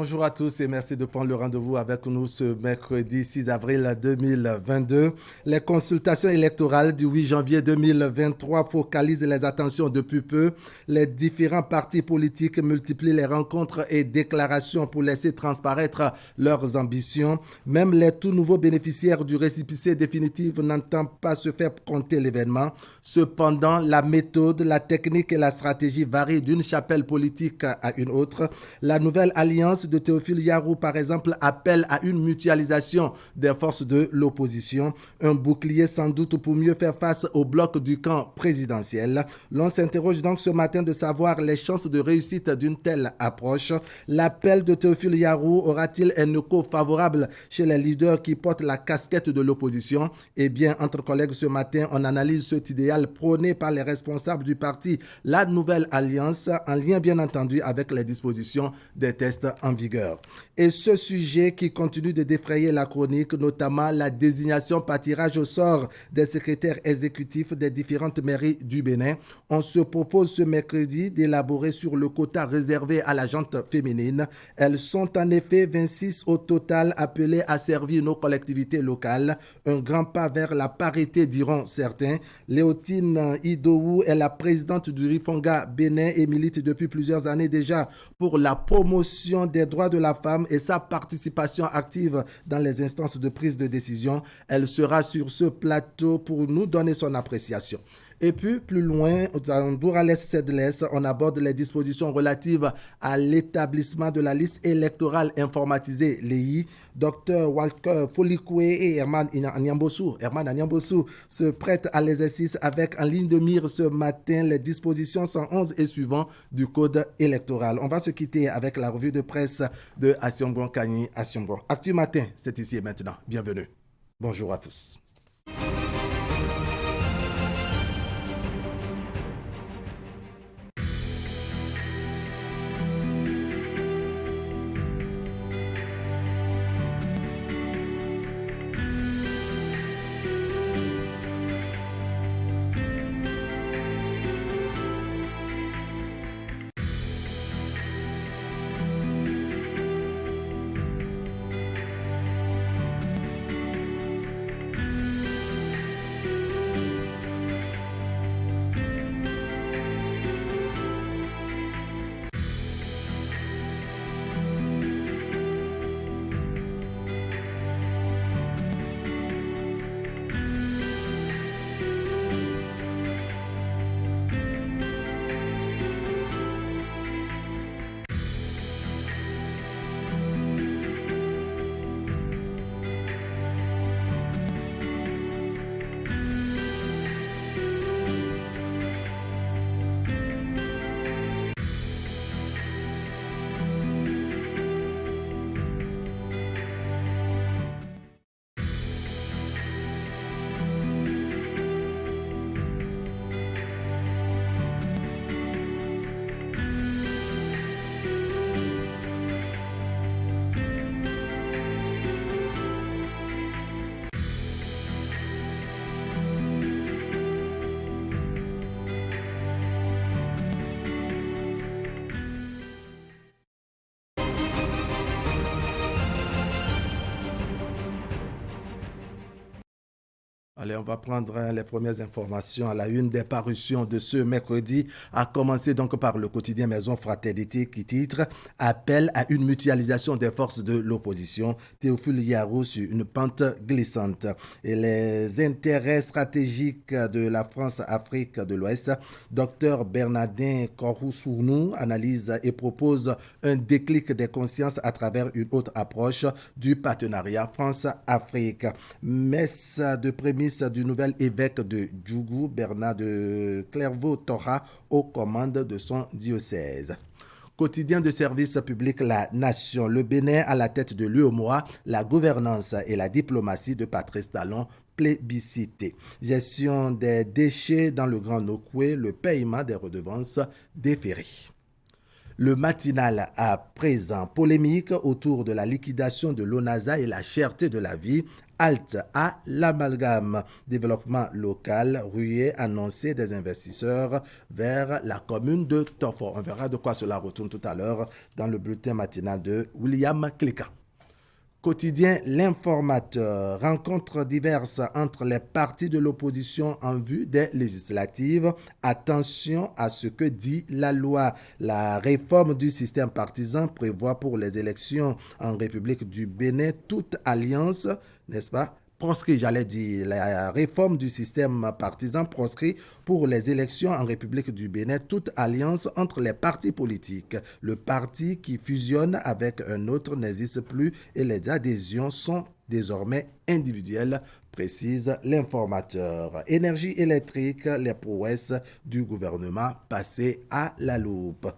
Bonjour à tous et merci de prendre le rendez-vous avec nous ce mercredi 6 avril 2022. Les consultations électorales du 8 janvier 2023 focalisent les attentions depuis peu. Les différents partis politiques multiplient les rencontres et déclarations pour laisser transparaître leurs ambitions. Même les tout nouveaux bénéficiaires du récépissé définitif n'entendent pas se faire compter l'événement. Cependant, la méthode, la technique et la stratégie varient d'une chapelle politique à une autre. La nouvelle alliance de Théophile Yarou, par exemple, appelle à une mutualisation des forces de l'opposition, un bouclier sans doute pour mieux faire face au bloc du camp présidentiel. L'on s'interroge donc ce matin de savoir les chances de réussite d'une telle approche. L'appel de Théophile Yarou aura-t-il un écho favorable chez les leaders qui portent la casquette de l'opposition? Eh bien, entre collègues ce matin, on analyse cet idéal prôné par les responsables du parti La Nouvelle Alliance, en lien bien entendu avec les dispositions des tests en vigueur. Et ce sujet qui continue de défrayer la chronique, notamment la désignation par tirage au sort des secrétaires exécutifs des différentes mairies du Bénin, on se propose ce mercredi d'élaborer sur le quota réservé à la gente féminine. Elles sont en effet 26 au total appelées à servir nos collectivités locales. Un grand pas vers la parité, diront certains. Léotine Idowu est la présidente du Rifonga Bénin et milite depuis plusieurs années déjà pour la promotion des droits de la femme et sa participation active dans les instances de prise de décision. Elle sera sur ce plateau pour nous donner son appréciation. Et puis, plus loin, dans Dourales Cedles, on aborde les dispositions relatives à l'établissement de la liste électorale informatisée, l'EI. Dr Walker Folikwe et Herman Anyambosu se prêtent à l'exercice avec en ligne de mire ce matin les dispositions 111 et suivants du code électoral. On va se quitter avec la revue de presse de Asiongon Kani Asiongon. Actu Matin, c'est ici et maintenant. Bienvenue. Bonjour à tous. Allez, on va prendre les premières informations à la une des parutions de ce mercredi, à commencer donc par le quotidien Maison Fraternité qui titre « Appel à une mutualisation des forces de l'opposition ». Théophile Yarou sur une pente glissante. Et les intérêts stratégiques de la France-Afrique de l'Ouest, Dr Bernardin Korou-Sournou analyse et propose un déclic des consciences à travers une autre approche du partenariat France-Afrique. Messe de prémisse du nouvel évêque de Djougou, Bernard de Clairvaux-Tora, aux commandes de son diocèse. Quotidien de service public La Nation, le Bénin à la tête de l'UEMOA, la gouvernance et la diplomatie de Patrice Talon plébiscité. Gestion des déchets dans le Grand Nokoué, le paiement des redevances déférées. Le matinal à présent, polémique autour de la liquidation de l'ONASA et la cherté de la vie. halte à l'amalgame. Développement local, Ruyer annonçait des investisseurs vers la commune de Tofor. On verra de quoi cela retourne tout à l'heure dans le bulletin matinal de William Klika. Quotidien L'Informateur, rencontres diverses entre les partis de l'opposition en vue des législatives. Attention à ce que dit la loi. La réforme du système partisan prévoit pour les élections en République du Bénin toute alliance, n'est-ce pas, proscrit, j'allais dire, la réforme du système partisan proscrit pour les élections en République du Bénin toute alliance entre les partis politiques. Le parti qui fusionne avec un autre n'existe plus et les adhésions sont désormais individuelles, précise L'Informateur. Énergie électrique, les prouesses du gouvernement passées à la loupe.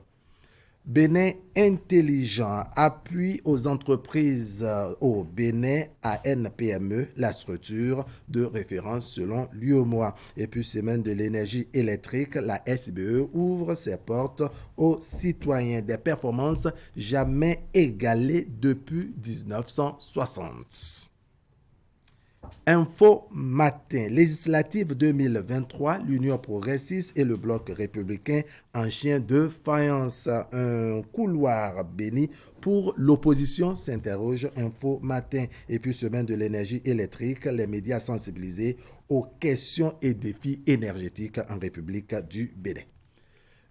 Bénin intelligent, appui aux entreprises au Bénin ANPME, la structure de référence selon l'UEMOA. Et puis, semaine de l'énergie électrique, la SBE ouvre ses portes aux citoyens. Des performances jamais égalées depuis 1960. Info Matin, législative 2023, l'Union progressiste et le Bloc républicain en chien de faïence. Un couloir béni pour l'opposition, s'interroge Info Matin. Et puis, semaine de l'énergie électrique, les médias sensibilisés aux questions et défis énergétiques en République du Bénin.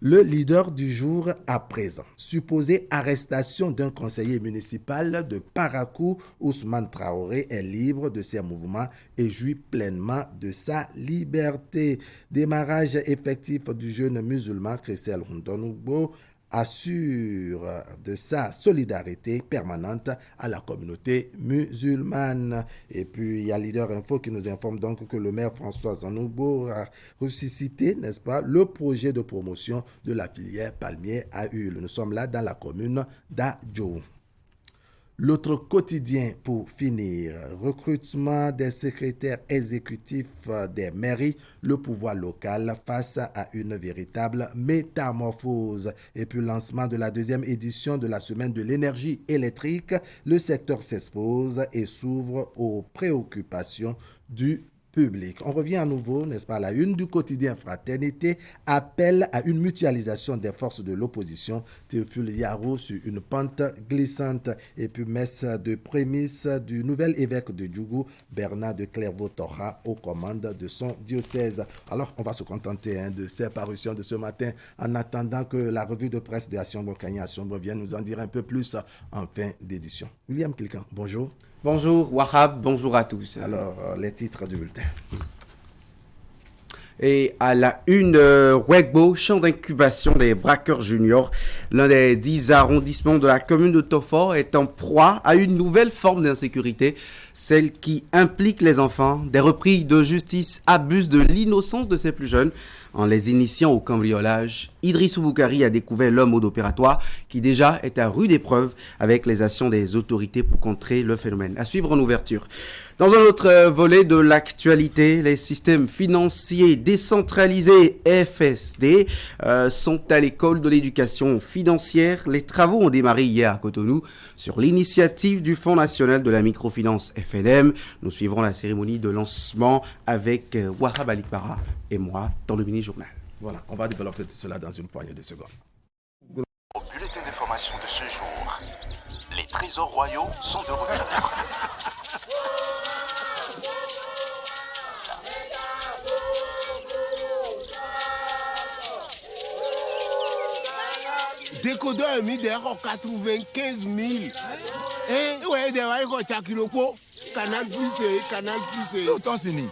Le leader du jour à présent, supposée arrestation d'un conseiller municipal de Parakou, Ousmane Traoré est libre de ses mouvements et jouit pleinement de sa liberté. Démarrage effectif du jeune musulman Christelle Rondonoubo assure de sa solidarité permanente à la communauté musulmane. Et puis, il y a Leader Info qui nous informe donc que le maire François Zanoubo a ressuscité, n'est-ce pas, le projet de promotion de la filière palmier à huile. Nous sommes là dans la commune d'Adjo. L'autre quotidien pour finir, recrutement des secrétaires exécutifs des mairies, le pouvoir local face à une véritable métamorphose. Et puis lancement de la deuxième édition de la semaine de l'énergie électrique, le secteur s'expose et s'ouvre aux préoccupations du public. On revient à nouveau, n'est-ce pas, à la une du quotidien Fraternité, appelle à une mutualisation des forces de l'opposition. Théophile Yarou sur une pente glissante. Et puis messe de prémisse du nouvel évêque de Djougou, Bernard de Clairvaux-Torra, aux commandes de son diocèse. Alors, on va se contenter de ces parutions de ce matin en attendant que la revue de presse de Assombre Kanya Assombre vienne nous en dire un peu plus en fin d'édition. William Kilkan, bonjour. Bonjour Wahab, bonjour à tous. Alors, les titres du bulletin. Et à la une, Wegbo, champ d'incubation des braqueurs juniors. L'un des 10 arrondissements de la commune de Tofor est en proie à une nouvelle forme d'insécurité, celle qui implique les enfants. Des repris de justice abusent de l'innocence de ces plus jeunes en les initiant au cambriolage. Idrissou Boukari a découvert l'homme mode opératoire qui déjà est à rude épreuve avec les actions des autorités pour contrer le phénomène. À suivre en ouverture. Dans un autre volet de l'actualité, les systèmes financiers décentralisés FSD sont à l'école de l'éducation financière. Les travaux ont démarré hier à Cotonou sur l'initiative du Fonds national de la microfinance FNM. Nous suivrons la cérémonie de lancement avec Wahab Alikpara et moi dans le mini-journal. Voilà, on va développer tout cela dans une poignée de secondes. Au bulletin d'information de ce jour, les trésors royaux sont de retour. Décodeur a mis derrière 95 000. Eh? Ouais, derrière Chakilopo. Canal Plus, Canal Plus. Autant c'est ni.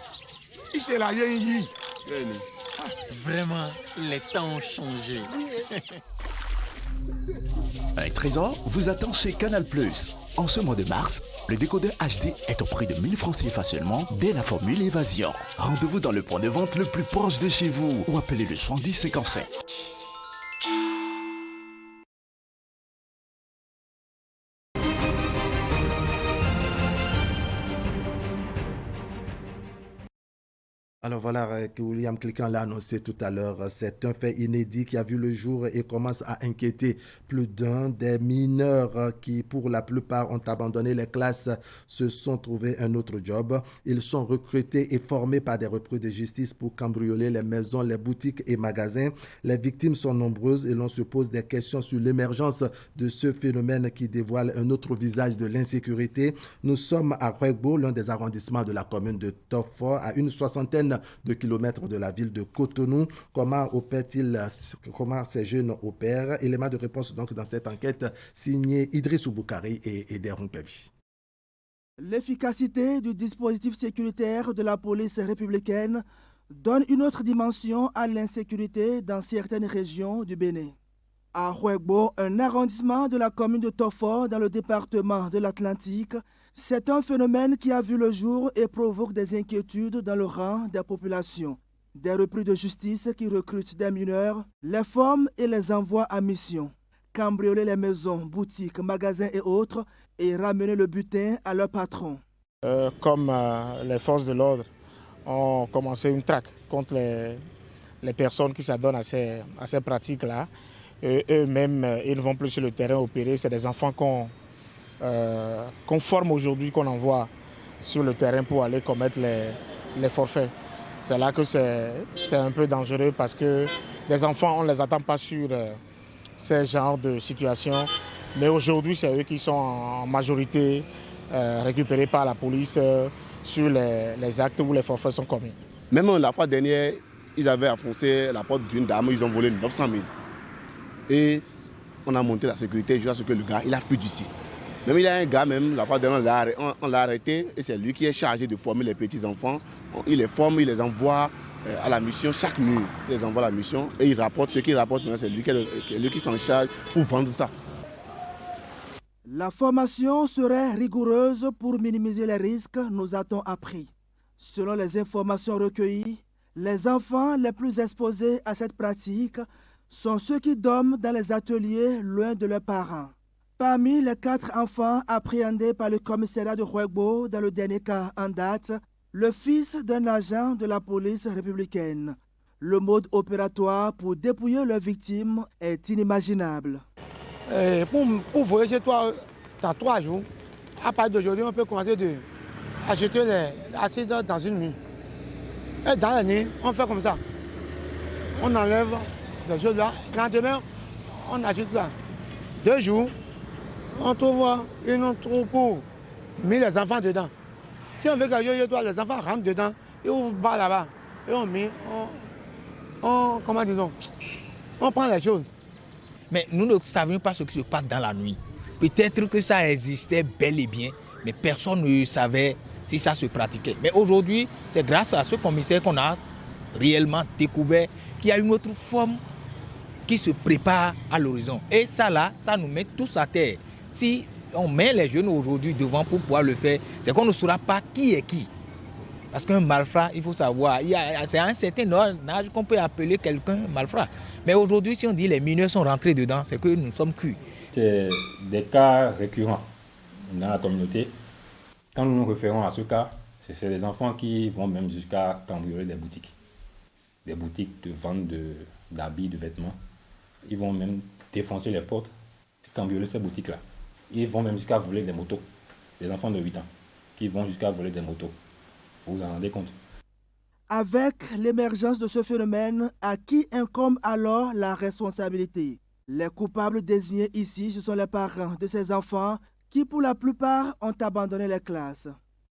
Il la yi. Vraiment, les temps ont changé. Un trésor vous attend chez Canal+. En ce mois de mars, le décodeur HD est au prix de 1000 francs CFA seulement dès la formule évasion. Rendez-vous dans le point de vente le plus proche de chez vous ou appelez le 70 55. Alors voilà, que William Cliquant l'a annoncé tout à l'heure, c'est un fait inédit qui a vu le jour et commence à inquiéter plus d'un. Des mineurs qui, pour la plupart, ont abandonné les classes, se sont trouvés un autre job. Ils sont recrutés et formés par des repris de justice pour cambrioler les maisons, les boutiques et magasins. Les victimes sont nombreuses et l'on se pose des questions sur l'émergence de ce phénomène qui dévoile un autre visage de l'insécurité. Nous sommes à Rouegbo, l'un des arrondissements de la commune de Tofor, à une soixantaine de kilomètres de la ville de Cotonou. Comment ces jeunes opèrent? Élément de réponse donc dans cette enquête signée Idrissou Boukari et Ederon Pevi. L'efficacité du dispositif sécuritaire de la police républicaine donne une autre dimension à l'insécurité dans certaines régions du Bénin. À Rouegbo, un arrondissement de la commune de Tofor dans le département de l'Atlantique, c'est un phénomène qui a vu le jour et provoque des inquiétudes dans le rang des populations. Des repris de justice qui recrutent des mineurs, les forment et les envoient à mission. Cambrioler les maisons, boutiques, magasins et autres et ramener le butin à leur patron. Comme les forces de l'ordre ont commencé une traque contre les personnes qui s'adonnent à ces pratiques-là, eux-mêmes, ils ne vont plus sur le terrain opérer. C'est des enfants qu'on forme aujourd'hui, qu'on envoie sur le terrain pour aller commettre les forfaits. C'est là que c'est un peu dangereux parce que les enfants, on ne les attend pas sur ces genres de situations. Mais aujourd'hui, c'est eux qui sont en majorité récupérés par la police sur les actes où les forfaits sont commis. Même la fois dernière, ils avaient enfoncé la porte d'une dame, ils ont volé 900 000. Et on a monté la sécurité jusqu'à ce que le gars, il a fui d'ici. Même il y a un gars, même la fois dernière, on l'a arrêté et c'est lui qui est chargé de former les petits-enfants. Il les forme, il les envoie à la mission chaque nuit. Il les envoie à la mission et il rapporte. Ce qu'il rapporte, c'est lui qui s'en charge pour vendre ça. La formation serait rigoureuse pour minimiser les risques, nous a-t-on appris. Selon les informations recueillies, les enfants les plus exposés à cette pratique sont ceux qui dorment dans les ateliers loin de leurs parents. Parmi les 4 enfants appréhendés par le commissariat de Rouegbo dans le dernier cas en date, le fils d'un agent de la police républicaine. Le mode opératoire pour dépouiller leurs victimes est inimaginable. Pour voyager dans 3 jours, à partir d'aujourd'hui, on peut commencer à jeter les acides dans une nuit. Et dans la nuit, on fait comme ça. On enlève des choses là. Le lendemain, on ajoute ça. 2 jours, on trouve une troupe met les enfants dedans. Si on veut que les enfants rentrent dedans, et on va là-bas. Et on met, comment disons, on prend les choses. Mais nous ne savions pas ce qui se passe dans la nuit. Peut-être que ça existait bel et bien, mais personne ne savait si ça se pratiquait. Mais aujourd'hui, c'est grâce à ce commissaire qu'on a réellement découvert qu'il y a une autre forme qui se prépare à l'horizon. Et ça là, ça nous met tous à terre. Si on met les jeunes aujourd'hui devant pour pouvoir le faire, c'est qu'on ne saura pas qui est qui. Parce qu'un malfrat, il faut savoir, c'est à un certain âge qu'on peut appeler quelqu'un malfrat. Mais aujourd'hui, si on dit les mineurs sont rentrés dedans, c'est que nous sommes cuits. C'est des cas récurrents dans la communauté. Quand nous nous référons à ce cas, c'est des enfants qui vont même jusqu'à cambrioler des boutiques. Des boutiques de vente d'habits, de vêtements. Ils vont même défoncer les portes et cambrioler ces boutiques-là. Ils vont même jusqu'à voler des motos. Des enfants de 8 ans qui vont jusqu'à voler des motos. Vous vous en rendez compte? Avec l'émergence de ce phénomène, à qui incombe alors la responsabilité? Les coupables désignés ici, ce sont les parents de ces enfants qui, pour la plupart, ont abandonné les classes.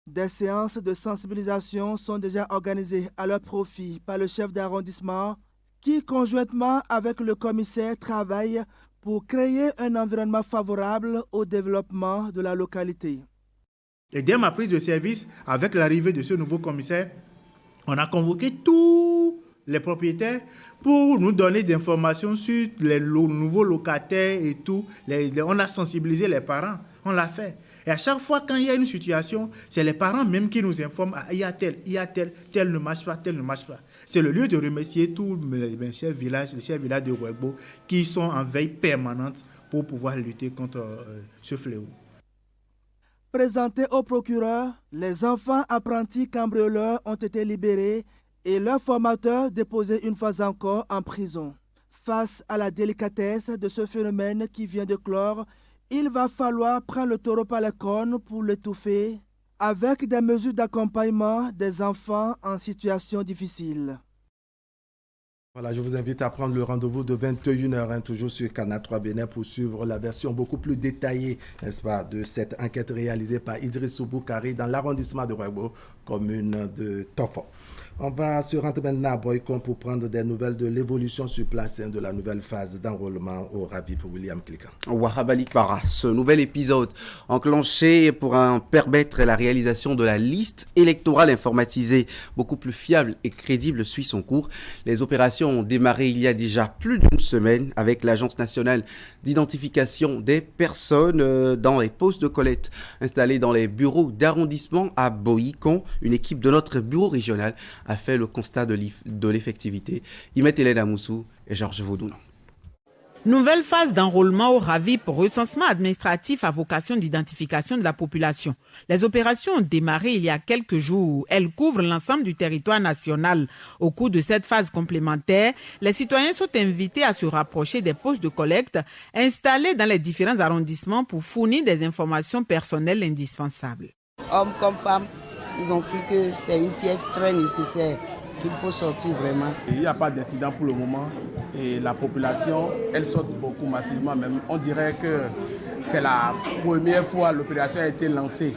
Des séances de sensibilisation sont déjà organisées à leur profit par le chef d'arrondissement qui, conjointement avec le commissaire, travaille pour créer un environnement favorable au développement de la localité. Et dès ma prise de service, avec l'arrivée de ce nouveau commissaire, on a convoqué tous les propriétaires pour nous donner des informations sur les nouveaux locataires et tout. On a sensibilisé les parents, on l'a fait. Et à chaque fois, quand il y a une situation, c'est les parents même qui nous informent, il y a tel ne marche pas, tel ne marche pas. C'est le lieu de remercier tous les chefs villages de Rouegbo qui sont en veille permanente pour pouvoir lutter contre ce fléau. Présentés au procureur, les enfants apprentis cambrioleurs ont été libérés et leur formateur déposé une fois encore en prison. Face à la délicatesse de ce phénomène qui vient de clore, il va falloir prendre le taureau par les cornes pour l'étouffer avec des mesures d'accompagnement des enfants en situation difficile. Voilà, je vous invite à prendre le rendez-vous de 21h, toujours sur Canal 3 Bénin pour suivre la version beaucoup plus détaillée, n'est-ce pas, de cette enquête réalisée par Idrissou Boukari dans l'arrondissement de Ouébo, commune de Tofo. On va se rendre maintenant à Boycon pour prendre des nouvelles de l'évolution sur place de la nouvelle phase d'enrôlement au RAVIP. William Klikan. Wahabali Para, ce nouvel épisode enclenché pour permettre la réalisation de la liste électorale informatisée beaucoup plus fiable et crédible suit son cours. Les opérations ont démarré il y a déjà plus d'une semaine avec l'Agence nationale d'identification des personnes dans les postes de collecte installés dans les bureaux d'arrondissement à Boycon. Une équipe de notre bureau régional a fait le constat de l'effectivité. Imet Hélène Amoussou et Georges Vaudounon. Nouvelle phase d'enrôlement au RAVIP, recensement administratif à vocation d'identification de la population. Les opérations ont démarré il y a quelques jours. Elles couvrent l'ensemble du territoire national. Au cours de cette phase complémentaire, les citoyens sont invités à se rapprocher des postes de collecte installés dans les différents arrondissements pour fournir des informations personnelles indispensables. Hommes comme femmes, ils ont cru que c'est une pièce très nécessaire qu'il faut sortir vraiment. Il n'y a pas d'incident pour le moment et la population, elle sort beaucoup massivement. Même. On dirait que c'est la première fois que l'opération a été lancée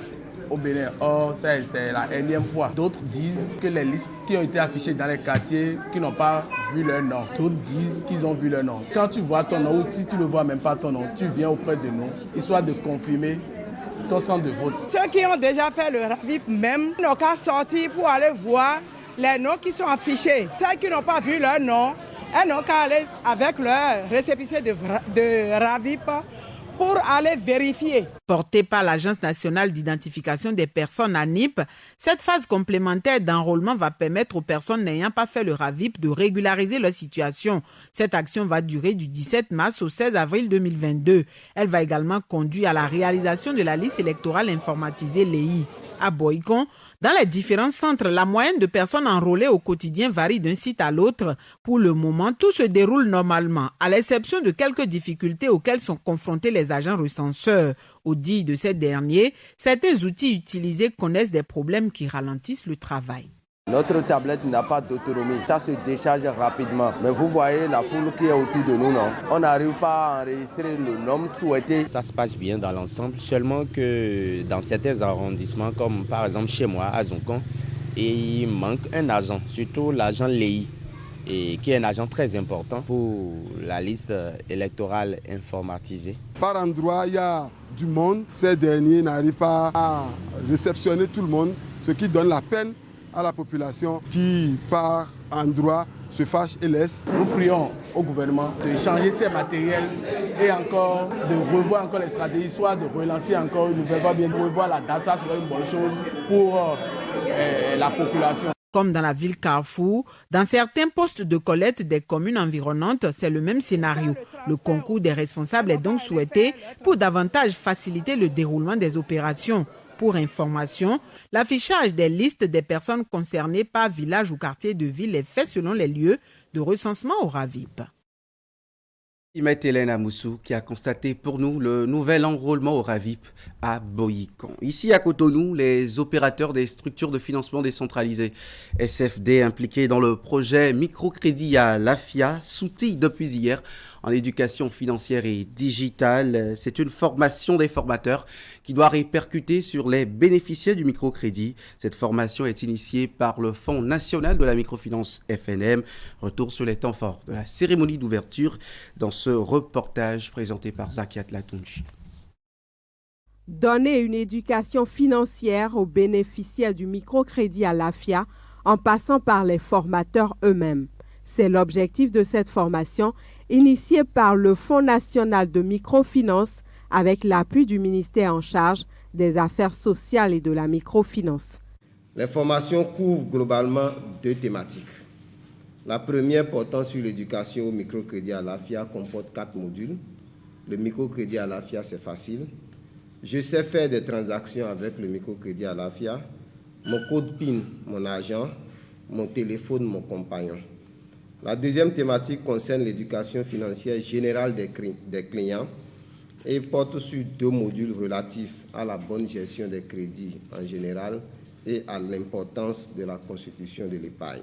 au Bénin. Or, c'est la énième fois. D'autres disent que les listes qui ont été affichées dans les quartiers, qui n'ont pas vu leur nom. D'autres disent qu'ils ont vu leur nom. Quand tu vois ton nom ou si tu ne vois même pas ton nom, tu viens auprès de nous, histoire de confirmer ton centre de vote. Ceux qui ont déjà fait le RAVIP même n'ont qu'à sortir pour aller voir les noms qui sont affichés. Ceux qui n'ont pas vu leur nom, elles n'ont qu'à aller avec leur récépissé de RAVIP pour aller vérifier. Portée par l'Agence nationale d'identification des personnes ANIP, cette phase complémentaire d'enrôlement va permettre aux personnes n'ayant pas fait le RAVIP de régulariser leur situation. Cette action va durer du 17 mars au 16 avril 2022. Elle va également conduire à la réalisation de la liste électorale informatisée LEI. À Boycon, dans les différents centres, la moyenne de personnes enrôlées au quotidien varie d'un site à l'autre. Pour le moment, tout se déroule normalement, à l'exception de quelques difficultés auxquelles sont confrontés les agents recenseurs. Au dit de ces derniers, certains outils utilisés connaissent des problèmes qui ralentissent le travail. Notre tablette n'a pas d'autonomie, ça se décharge rapidement. Mais vous voyez la foule qui est autour de nous, non? On n'arrive pas à enregistrer le nom souhaité. Ça se passe bien dans l'ensemble, seulement que dans certains arrondissements, comme par exemple chez moi, à Zonkon, il manque un agent, surtout l'agent LEI, qui est un agent très important pour la liste électorale informatisée. Par endroit, il y a du monde. Ces derniers n'arrivent pas à réceptionner tout le monde, ce qui donne la peine à la population qui, par endroit, se fâche et laisse. Nous prions au gouvernement de changer ces matériels et encore de revoir encore les stratégies, soit de relancer encore une nouvelle fois, bien de revoir la date, ça serait une bonne chose pour la population. Comme dans la ville Carrefour, dans certains postes de collecte des communes environnantes, c'est le même scénario. Le concours des responsables est donc souhaité pour davantage faciliter le déroulement des opérations. Pour information, l'affichage des listes des personnes concernées par village ou quartier de ville est fait selon les lieux de recensement au RAVIP. Imet Hélène Amoussou qui a constaté pour nous le nouvel enrôlement au RAVIP à Boycon. Ici à Cotonou, les opérateurs des structures de financement décentralisées SFD impliqués dans le projet microcrédit à l'AFIA s'outillent depuis hier en éducation financière et digitale. C'est une formation des formateurs qui doit répercuter sur les bénéficiaires du microcrédit. Cette formation est initiée par le Fonds national de la microfinance FNM. Retour sur les temps forts de la cérémonie d'ouverture dans ce reportage présenté par Zakiat Latunchi. Donner une éducation financière aux bénéficiaires du microcrédit à l'AFIA en passant par les formateurs eux-mêmes. C'est l'objectif de cette formation initiée par le Fonds national de microfinance avec l'appui du ministère en charge des affaires sociales et de la microfinance. Les formations couvrent globalement deux thématiques. La première portant sur l'éducation au microcrédit à l'AFIA comporte 4 modules. Le microcrédit à l'AFIA, c'est facile. Je sais faire des transactions avec le microcrédit à l'AFIA. Mon code PIN, mon agent. mon téléphone, mon compagnon. La deuxième thématique concerne l'éducation financière générale des clients et porte sur 2 modules relatifs à la bonne gestion des crédits en général et à l'importance de la constitution de l'épargne.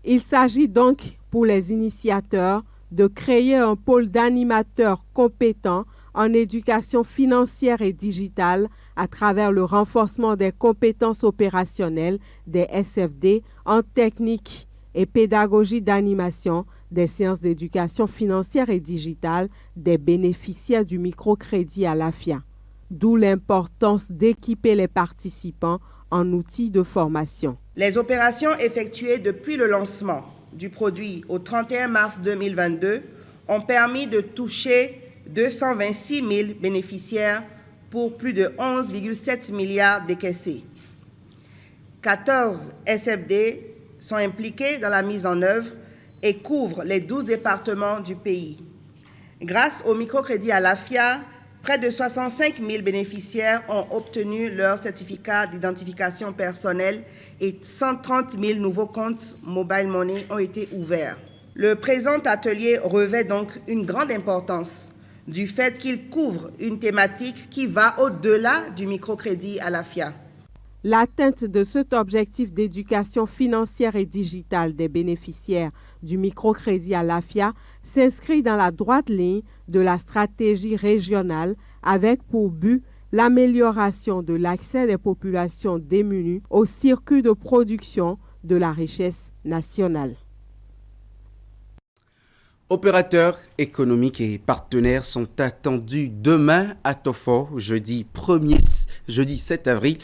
Il s'agit donc pour les initiateurs de créer un pôle d'animateurs compétents en éducation financière et digitale à travers le renforcement des compétences opérationnelles des SFD en technique et pédagogie d'animation des séances d'éducation financière et digitale des bénéficiaires du microcrédit à l'AFIA. D'où l'importance d'équiper les participants en outils de formation. Les opérations effectuées depuis le lancement du produit au 31 mars 2022 ont permis de toucher 226 000 bénéficiaires pour plus de 11,7 milliards décaissés. 14 SFD sont impliqués dans la mise en œuvre et couvrent les 12 départements du pays. Grâce au microcrédit à l'AFIA, près de 65 000 bénéficiaires ont obtenu leur certificat d'identification personnelle et 130 000 nouveaux comptes Mobile Money ont été ouverts. Le présent atelier revêt donc une grande importance du fait qu'il couvre une thématique qui va au-delà du microcrédit à l'AFIA. L'atteinte de cet objectif d'éducation financière et digitale des bénéficiaires du microcrédit à l'AFIA s'inscrit dans la droite ligne de la stratégie régionale avec pour but l'amélioration de l'accès des populations démunies au circuit de production de la richesse nationale. Opérateurs économiques et partenaires sont attendus demain à Tofo, jeudi 7 avril,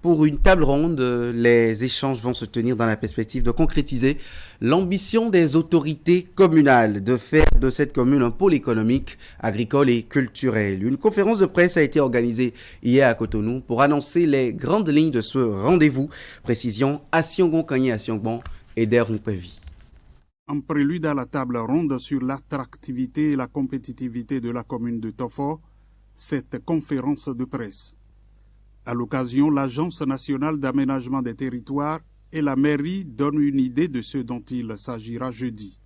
pour une table ronde. Les échanges vont se tenir dans la perspective de concrétiser l'ambition des autorités communales de faire de cette commune un pôle économique, agricole et culturel. Une conférence de presse a été organisée hier à Cotonou pour annoncer les grandes lignes de ce rendez-vous. Précision à Siongon Kanye, à Siongon et d'Erumpevi. En prélude à la table ronde sur l'attractivité et la compétitivité de la commune de Tofo, cette conférence de presse. À l'occasion, l'Agence nationale d'aménagement des territoires et la mairie donnent une idée de ce dont il s'agira jeudi.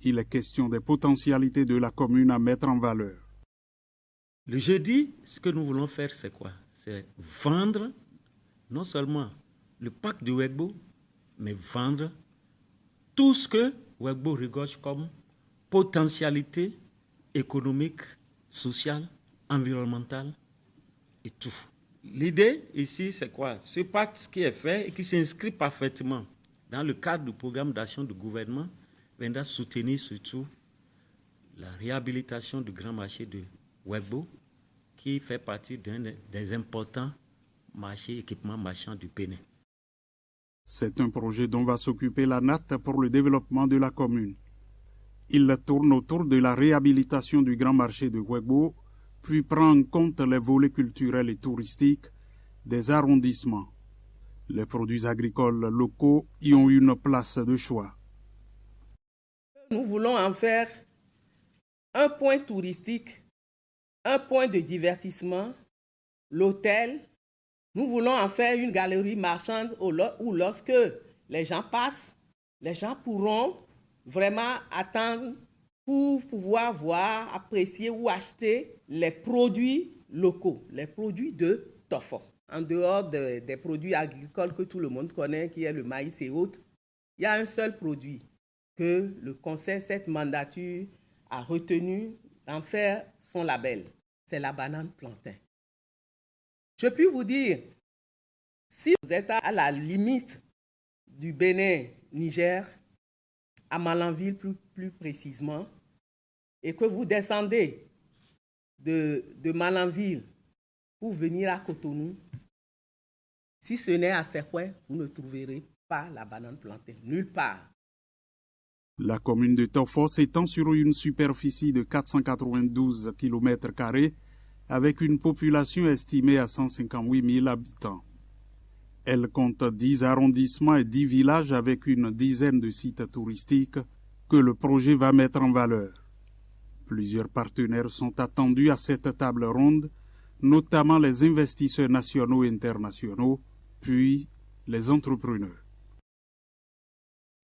Il est question des potentialités de la commune à mettre en valeur. Le jeudi, ce que nous voulons faire, c'est quoi? C'est vendre non seulement le parc de Wegbo, mais vendre tout ce que Wegbo regorge comme potentialité économique, sociale, environnementale et tout. L'idée ici, c'est quoi? Ce pacte qui est fait et qui s'inscrit parfaitement dans le cadre du programme d'action du gouvernement viendra soutenir surtout la réhabilitation du grand marché de Wegbo qui fait partie d'un des importants marchés, équipements marchands du Bénin. C'est un projet dont va s'occuper la NAT pour le développement de la commune. Il tourne autour de la réhabilitation du grand marché de Wegbo, puis prend en compte les volets culturels et touristiques des arrondissements. Les produits agricoles locaux y ont une place de choix. Nous voulons en faire un point touristique, un point de divertissement, l'hôtel. Nous voulons en faire une galerie marchande où lorsque les gens passent, les gens pourront vraiment attendre pour pouvoir voir, apprécier ou acheter les produits locaux, les produits de Tofo. En dehors des produits agricoles que tout le monde connaît, qui est le maïs et autres, il y a un seul produit que le Conseil, cette mandature, a retenu d'en faire son label. C'est la banane plantain. Je puis vous dire, si vous êtes à la limite du Bénin-Niger, à Malanville plus précisément, et que vous descendez de Malanville pour venir à Cotonou, si ce n'est à Sekwe, vous ne trouverez pas la banane plantain, nulle part. La commune de Tofo s'étend sur une superficie de 492 km² avec une population estimée à 158 000 habitants. Elle compte 10 arrondissements et 10 villages avec une dizaine de sites touristiques que le projet va mettre en valeur. Plusieurs partenaires sont attendus à cette table ronde, notamment les investisseurs nationaux et internationaux, puis les entrepreneurs.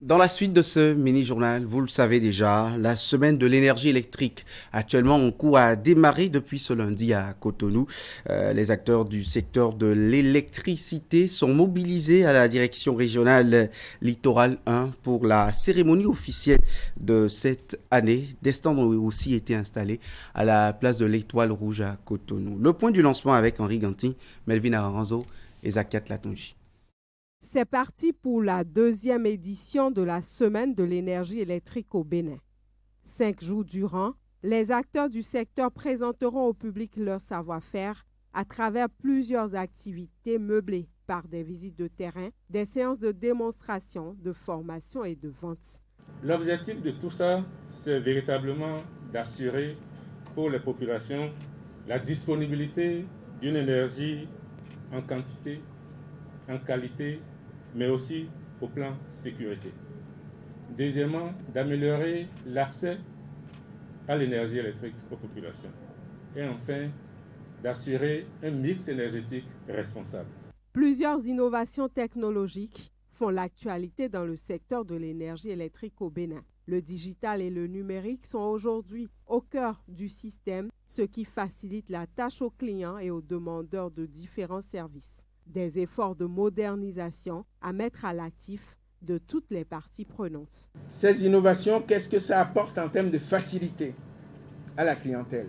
Dans la suite de ce mini-journal, vous le savez déjà, la semaine de l'énergie électrique actuellement en cours a démarré depuis ce lundi à Cotonou. Les acteurs du secteur de l'électricité sont mobilisés à la direction régionale Littoral 1 pour la cérémonie officielle de cette année. Des stands ont aussi été installés à la place de l'Étoile Rouge à Cotonou. Le point du lancement avec Henri Ganti, Melvin Aranzo et Zakiat Latonji. C'est parti pour la deuxième édition de la Semaine de l'énergie électrique au Bénin. 5 jours durant, les acteurs du secteur présenteront au public leur savoir-faire à travers plusieurs activités meublées par des visites de terrain, des séances de démonstration, de formation et de vente. L'objectif de tout ça, c'est véritablement d'assurer pour les populations la disponibilité d'une énergie en quantité, en qualité, mais aussi au plan sécurité. Deuxièmement, d'améliorer l'accès à l'énergie électrique aux populations. Et enfin, d'assurer un mix énergétique responsable. Plusieurs innovations technologiques font l'actualité dans le secteur de l'énergie électrique au Bénin. Le digital et le numérique sont aujourd'hui au cœur du système, ce qui facilite la tâche aux clients et aux demandeurs de différents services. Des efforts de modernisation à mettre à l'actif de toutes les parties prenantes. Ces innovations, qu'est-ce que ça apporte en termes de facilité à la clientèle?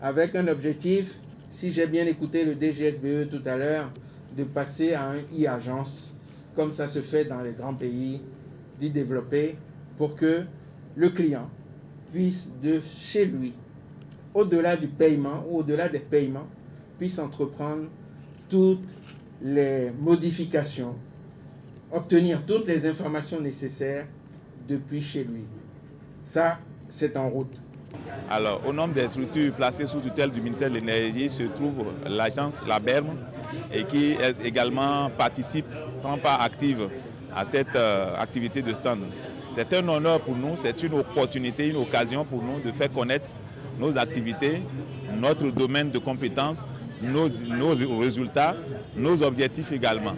Avec un objectif, si j'ai bien écouté le DGSBE tout à l'heure, de passer à un e-agence, comme ça se fait dans les grands pays, d'y développer pour que le client puisse de chez lui, au-delà du paiement ou au-delà des paiements, puisse entreprendre toutes les modifications, obtenir toutes les informations nécessaires depuis chez lui. Ça, c'est en route. Alors, au nombre des structures placées sous tutelle du ministère de l'Énergie se trouve l'agence La Berme et qui également participe, prend part active à cette activité de stand. C'est un honneur pour nous, c'est une opportunité, une occasion pour nous de faire connaître nos activités, notre domaine de compétences, nos résultats, nos objectifs également.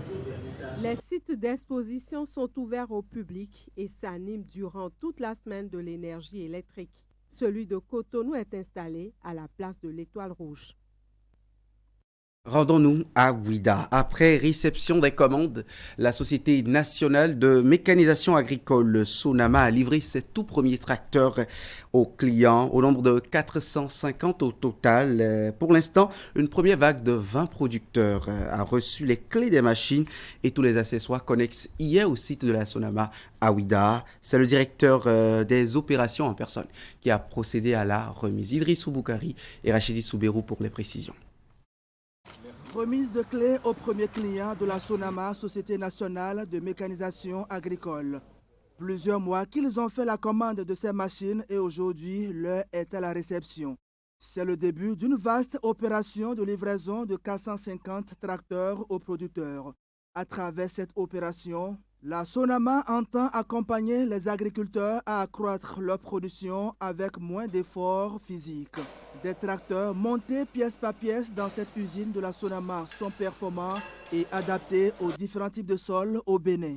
Les sites d'exposition sont ouverts au public et s'animent durant toute la semaine de l'énergie électrique. Celui de Cotonou est installé à la place de l'Étoile Rouge. Rendons-nous à Ouida. Après réception des commandes, la Société nationale de mécanisation agricole Sonama a livré ses tout premiers tracteurs aux clients, au nombre de 450 au total. Pour l'instant, une première vague de 20 producteurs a reçu les clés des machines et tous les accessoires connexes hier au site de la Sonama à Ouida. C'est le directeur des opérations en personne qui a procédé à la remise. Idrissou Boukari et Rachidi Souberou pour les précisions. Remise de clés aux premiers clients de la Sonama, Société nationale de mécanisation agricole. Plusieurs mois qu'ils ont fait la commande de ces machines et aujourd'hui, l'heure est à la réception. C'est le début d'une vaste opération de livraison de 450 tracteurs aux producteurs. À travers cette opération, la Sonama entend accompagner les agriculteurs à accroître leur production avec moins d'efforts physiques. Des tracteurs montés pièce par pièce dans cette usine de la Sonama sont performants et adaptés aux différents types de sols au Bénin.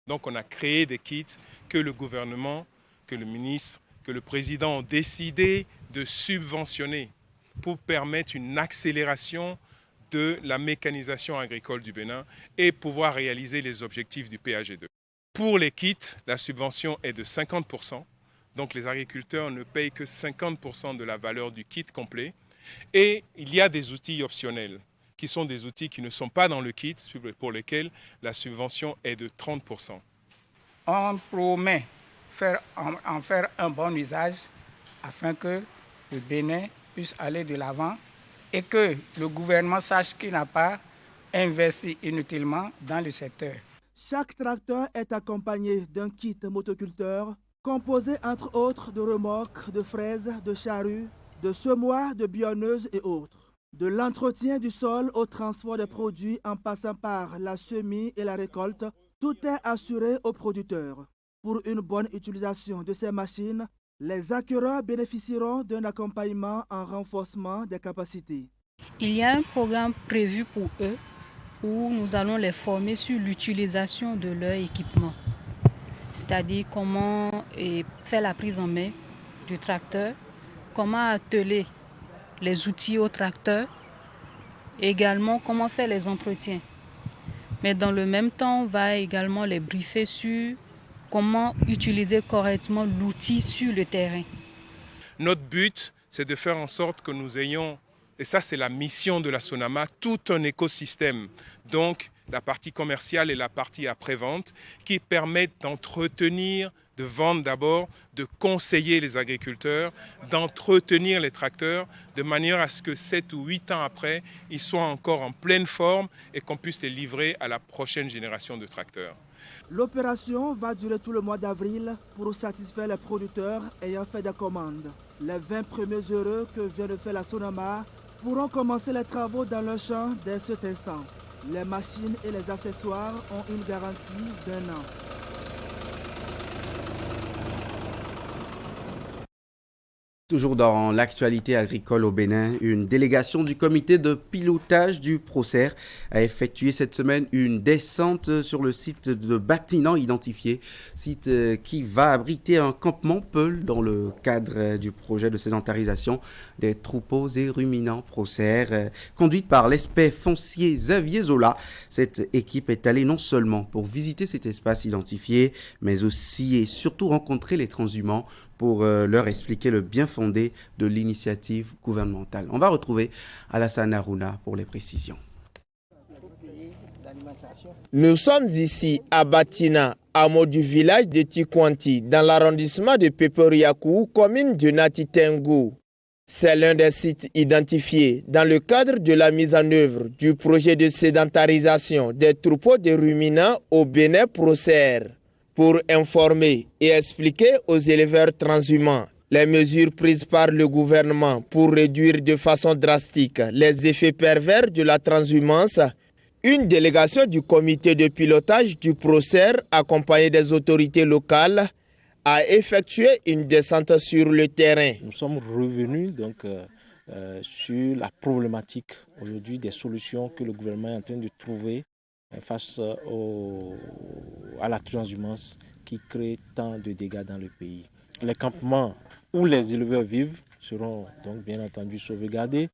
Donc on a créé des kits que le gouvernement, que le ministre, que le président ont décidé de subventionner pour permettre une accélération de la mécanisation agricole du Bénin et pouvoir réaliser les objectifs du PAG2. Pour les kits, la subvention est de 50%. Donc les agriculteurs ne payent que 50% de la valeur du kit complet. Et il y a des outils optionnels, qui sont des outils qui ne sont pas dans le kit, pour lesquels la subvention est de 30%. On promet en faire un bon usage afin que le Bénin puisse aller de l'avant et que le gouvernement sache qu'il n'a pas investi inutilement dans le secteur. Chaque tracteur est accompagné d'un kit motoculteur composé entre autres de remorques, de fraises, de charrues, de semoirs, de bionneuses et autres. De l'entretien du sol au transport des produits en passant par la semis et la récolte, tout est assuré aux producteurs. Pour une bonne utilisation de ces machines, les acquéreurs bénéficieront d'un accompagnement en renforcement des capacités. Il y a un programme prévu pour eux où nous allons les former sur l'utilisation de leur équipement. c'est-à-dire comment faire la prise en main du tracteur, comment atteler les outils au tracteur, également comment faire les entretiens. Mais dans le même temps, on va également les briefer sur comment utiliser correctement l'outil sur le terrain. Notre but, c'est de faire en sorte que nous ayons, et ça c'est la mission de la Sonama, tout un écosystème. Donc la partie commerciale et la partie après-vente qui permettent d'entretenir, de vendre d'abord, de conseiller les agriculteurs, d'entretenir les tracteurs de manière à ce que 7 ou 8 ans après, ils soient encore en pleine forme et qu'on puisse les livrer à la prochaine génération de tracteurs. L'opération va durer tout le mois d'avril pour satisfaire les producteurs ayant fait des commandes. Les 20 premiers heureux que vient de faire la Sonama pourront commencer les travaux dans leur champ dès cet instant. Les machines et les accessoires ont une garantie d'1 an. Toujours dans l'actualité agricole au Bénin, une délégation du comité de pilotage du PROCER a effectué cette semaine une descente sur le site de Batinan identifié, site qui va abriter un campement Peul dans le cadre du projet de sédentarisation des troupeaux et ruminants PROCER, conduite par l'expert foncier Xavier Zola. Cette équipe est allée non seulement pour visiter cet espace identifié, mais aussi et surtout rencontrer les transhumants pour leur expliquer le bien fondé de l'initiative gouvernementale. On va retrouver Alassane Harouna pour les précisions. Nous sommes ici à Batina, hameau du village de Tikwanti, dans l'arrondissement de Peperiakou, commune de Natitengu. C'est l'un des sites identifiés dans le cadre de la mise en œuvre du projet de sédentarisation des troupeaux de ruminants au Bénin PROCER. Pour informer et expliquer aux éleveurs transhumants les mesures prises par le gouvernement pour réduire de façon drastique les effets pervers de la transhumance, une délégation du comité de pilotage du PROCER, accompagnée des autorités locales, a effectué une descente sur le terrain. Nous sommes revenus sur la problématique aujourd'hui des solutions que le gouvernement est en train de trouver face à la transhumance qui crée tant de dégâts dans le pays. Les campements où les éleveurs vivent seront donc bien entendu sauvegardés.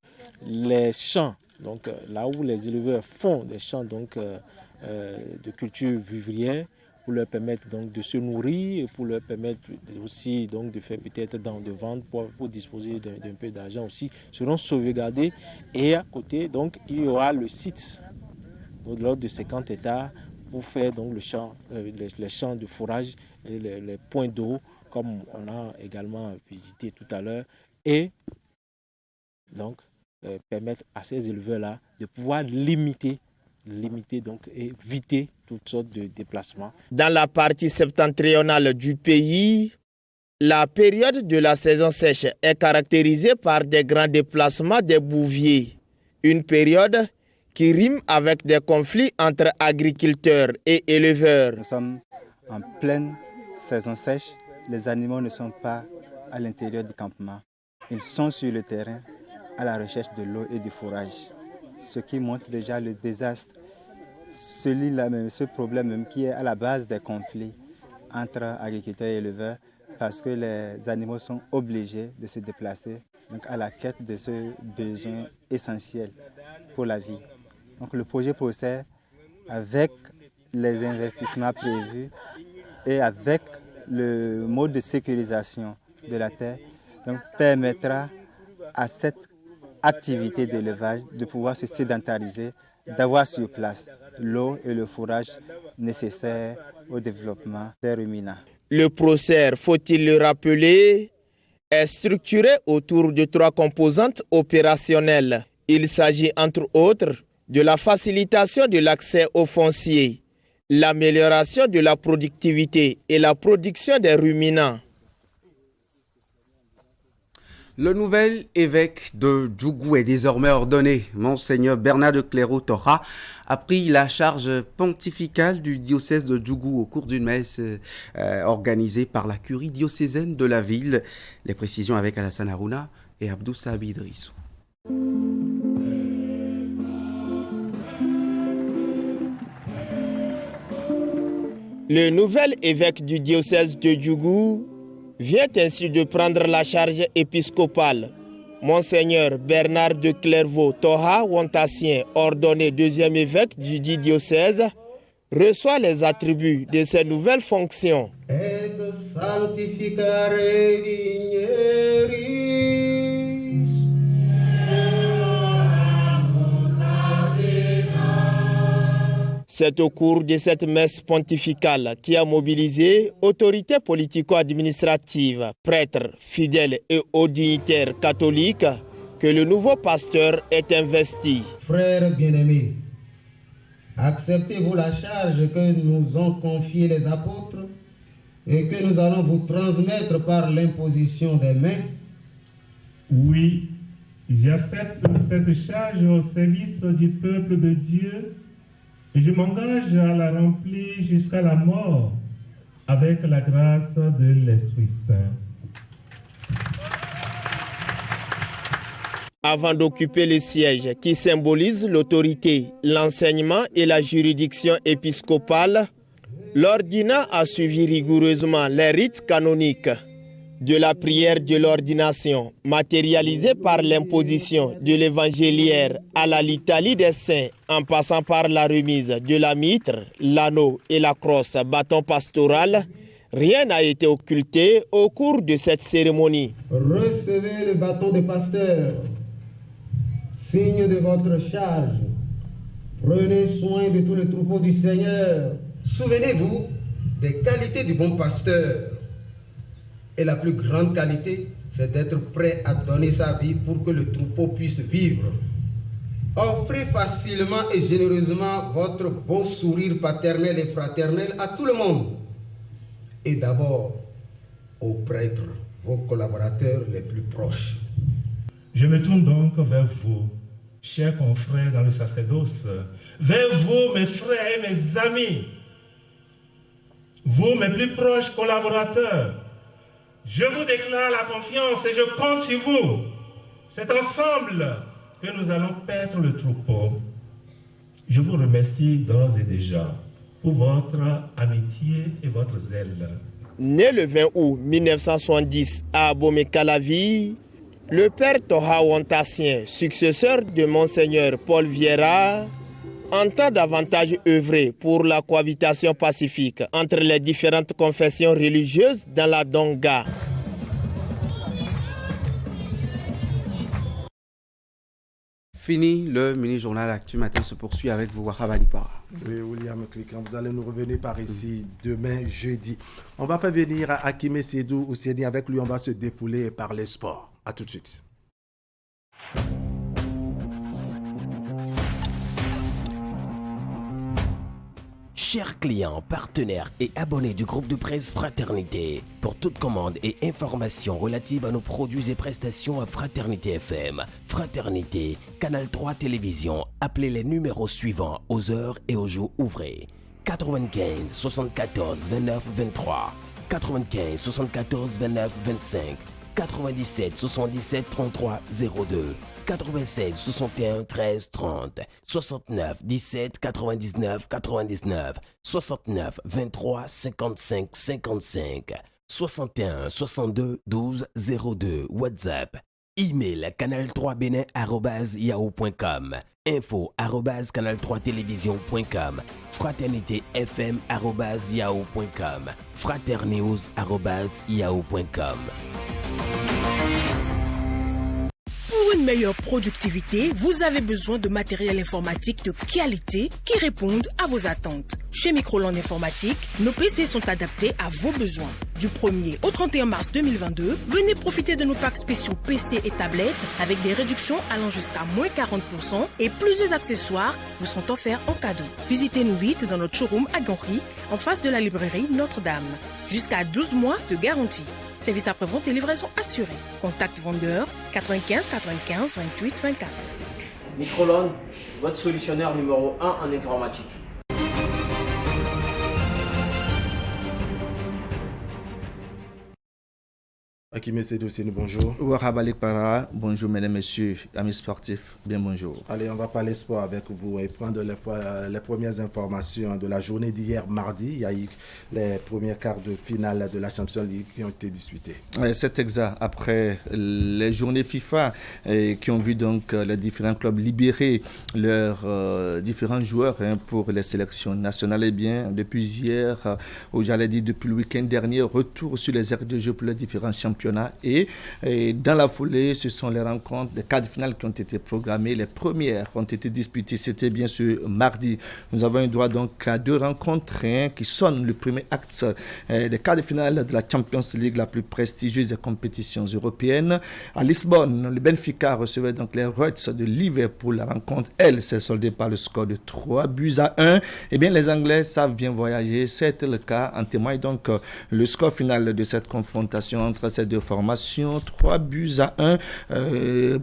Les champs, donc là où les éleveurs font des champs de culture vivrière, pour leur permettre donc de se nourrir et pour leur permettre aussi donc de faire peut-être de vendre pour disposer d'un peu d'argent aussi, seront sauvegardés. Et à côté, donc, il y aura le site de l'ordre de 50 hectares pour faire donc les champs de fourrage et les points d'eau comme on a également visité tout à l'heure et donc permettre à ces éleveurs-là de pouvoir limiter donc et éviter toutes sortes de déplacements. Dans la partie septentrionale du pays, la période de la saison sèche est caractérisée par des grands déplacements des bouviers. Une période qui rime avec des conflits entre agriculteurs et éleveurs. Nous sommes en pleine saison sèche. Les animaux ne sont pas à l'intérieur du campement. Ils sont sur le terrain à la recherche de l'eau et du fourrage. Ce qui montre déjà le désastre, ce problème même qui est à la base des conflits entre agriculteurs et éleveurs, parce que les animaux sont obligés de se déplacer donc à la quête de ce besoin essentiel pour la vie. Donc le projet PROCER, avec les investissements prévus et avec le mode de sécurisation de la terre, donc permettra à cette activité d'élevage de pouvoir se sédentariser, d'avoir sur place l'eau et le fourrage nécessaires au développement des ruminants. Le PROCER, faut-il le rappeler, est structuré autour de 3 composantes opérationnelles. Il s'agit entre autres de la facilitation de l'accès au foncier, l'amélioration de la productivité et la production des ruminants. Le nouvel évêque de Djougou est désormais ordonné. Monseigneur Bernard de Clairaut-Tora a pris la charge pontificale du diocèse de Djougou au cours d'une messe organisée par la curie diocésaine de la ville. Les précisions avec Alassane Harouna et Abdou Sabi Idrissou. Le nouvel évêque du diocèse de Djougou vient ainsi de prendre la charge épiscopale. Monseigneur Bernard de Clairvaux Toha Wantassien, ordonné deuxième évêque du dit diocèse, reçoit les attributs de ses nouvelles fonctions. Et sanctificare digneris. C'est au cours de cette messe pontificale qui a mobilisé autorités politico-administratives, prêtres, fidèles et hauts dignitaires catholiques que le nouveau pasteur est investi. Frères bien-aimés, acceptez-vous la charge que nous ont confiée les apôtres et que nous allons vous transmettre par l'imposition des mains? Oui, j'accepte cette charge au service du peuple de Dieu et je m'engage à la remplir jusqu'à la mort avec la grâce de l'Esprit Saint. Avant d'occuper le siège qui symbolise l'autorité, l'enseignement et la juridiction épiscopale, l'ordinat a suivi rigoureusement les rites canoniques. De la prière de l'ordination, matérialisée par l'imposition de l'évangéliaire à la litanie des saints, en passant par la remise de la mitre, l'anneau et la crosse bâton pastoral, rien n'a été occulté au cours de cette cérémonie. Recevez le bâton de pasteur, signe de votre charge. Prenez soin de tout le troupeau du Seigneur. Souvenez-vous des qualités du bon pasteur. Et la plus grande qualité, c'est d'être prêt à donner sa vie pour que le troupeau puisse vivre. Offrez facilement et généreusement votre beau sourire paternel et fraternel à tout le monde. Et d'abord aux prêtres, vos collaborateurs les plus proches. Je me tourne donc vers vous, chers confrères dans le sacerdoce, vers vous, mes frères et mes amis, vous, mes plus proches collaborateurs. Je vous déclare la confiance et je compte sur vous. C'est ensemble que nous allons paître le troupeau. Je vous remercie d'ores et déjà pour votre amitié et votre zèle. Né le 20 août 1970 à Abomey-Calavi, le père Toha Wantassien, successeur de Monseigneur Paul Vieira, entend davantage œuvrer pour la cohabitation pacifique entre les différentes confessions religieuses dans la Donga. Fini le mini-journal Actu Matin se poursuit avec vous, Wahab Alipara. Oui, William Cliquant, vous allez nous revenir par ici demain, jeudi. On va faire venir Hakime Sédou Ousseni. Avec lui, on va se défouler et parler sport. À tout de suite. Chers clients, partenaires et abonnés du groupe de presse Fraternité, pour toute commande et information relative à nos produits et prestations à Fraternité FM, Fraternité, Canal 3 Télévision, appelez les numéros suivants aux heures et aux jours ouvrés. 95 74 29 23, 95 74 29 25, 97 77 33 02, 96 61 13 30, 69 17 99 99, 69 23 55 55, 61 62 12 02, WhatsApp, email canal3benin@yahoo.com, info@canal3télévision.com, fraternitéfm@yahoo.com, fraternews@yahoo.com. Pour une meilleure productivité, vous avez besoin de matériel informatique de qualité qui répondent à vos attentes. Chez Microland Informatique, nos PC sont adaptés à vos besoins. Du 1er au 31 mars 2022, venez profiter de nos packs spéciaux PC et tablettes avec des réductions allant jusqu'à moins 40% et plusieurs accessoires vous sont offerts en cadeau. Visitez-nous vite dans notre showroom à Gonry, en face de la librairie Notre-Dame. Jusqu'à 12 mois de garantie. Service après-vente et livraison assurée. Contact vendeur 95 95 28 24. Microland, votre solutionnaire numéro 1 en informatique. Akime Sedousseni, bonjour. Wahab Alikpara, bonjour mesdames, messieurs, amis sportifs, bien bonjour. Allez, on va parler sport avec vous et prendre les premières informations de la journée d'hier mardi. Il y a eu les premiers quarts de finale de la Champions League qui ont été disputés. C'est exact. Après les journées FIFA qui ont vu donc les différents clubs libérer leurs différents joueurs pour les sélections nationales, et bien depuis hier, ou j'allais dire depuis le week-end dernier, retour sur les aires de jeu pour les différents championnats. Et dans la foulée, ce sont les rencontres, les quarts de finale qui ont été programmées. Les premières ont été disputées, c'était bien sûr mardi. Nous avons eu droit donc à 2 rencontres qui sonnent le premier acte des quarts de finale de la Champions League, la plus prestigieuse des compétitions européennes. À Lisbonne, le Benfica recevait donc les Reds de Liverpool. La rencontre, elle, s'est soldée par le score de 3-1. Eh bien, les Anglais savent bien voyager. C'était le cas. En témoigne donc le score final de cette confrontation entre ces deux formations, 3-1.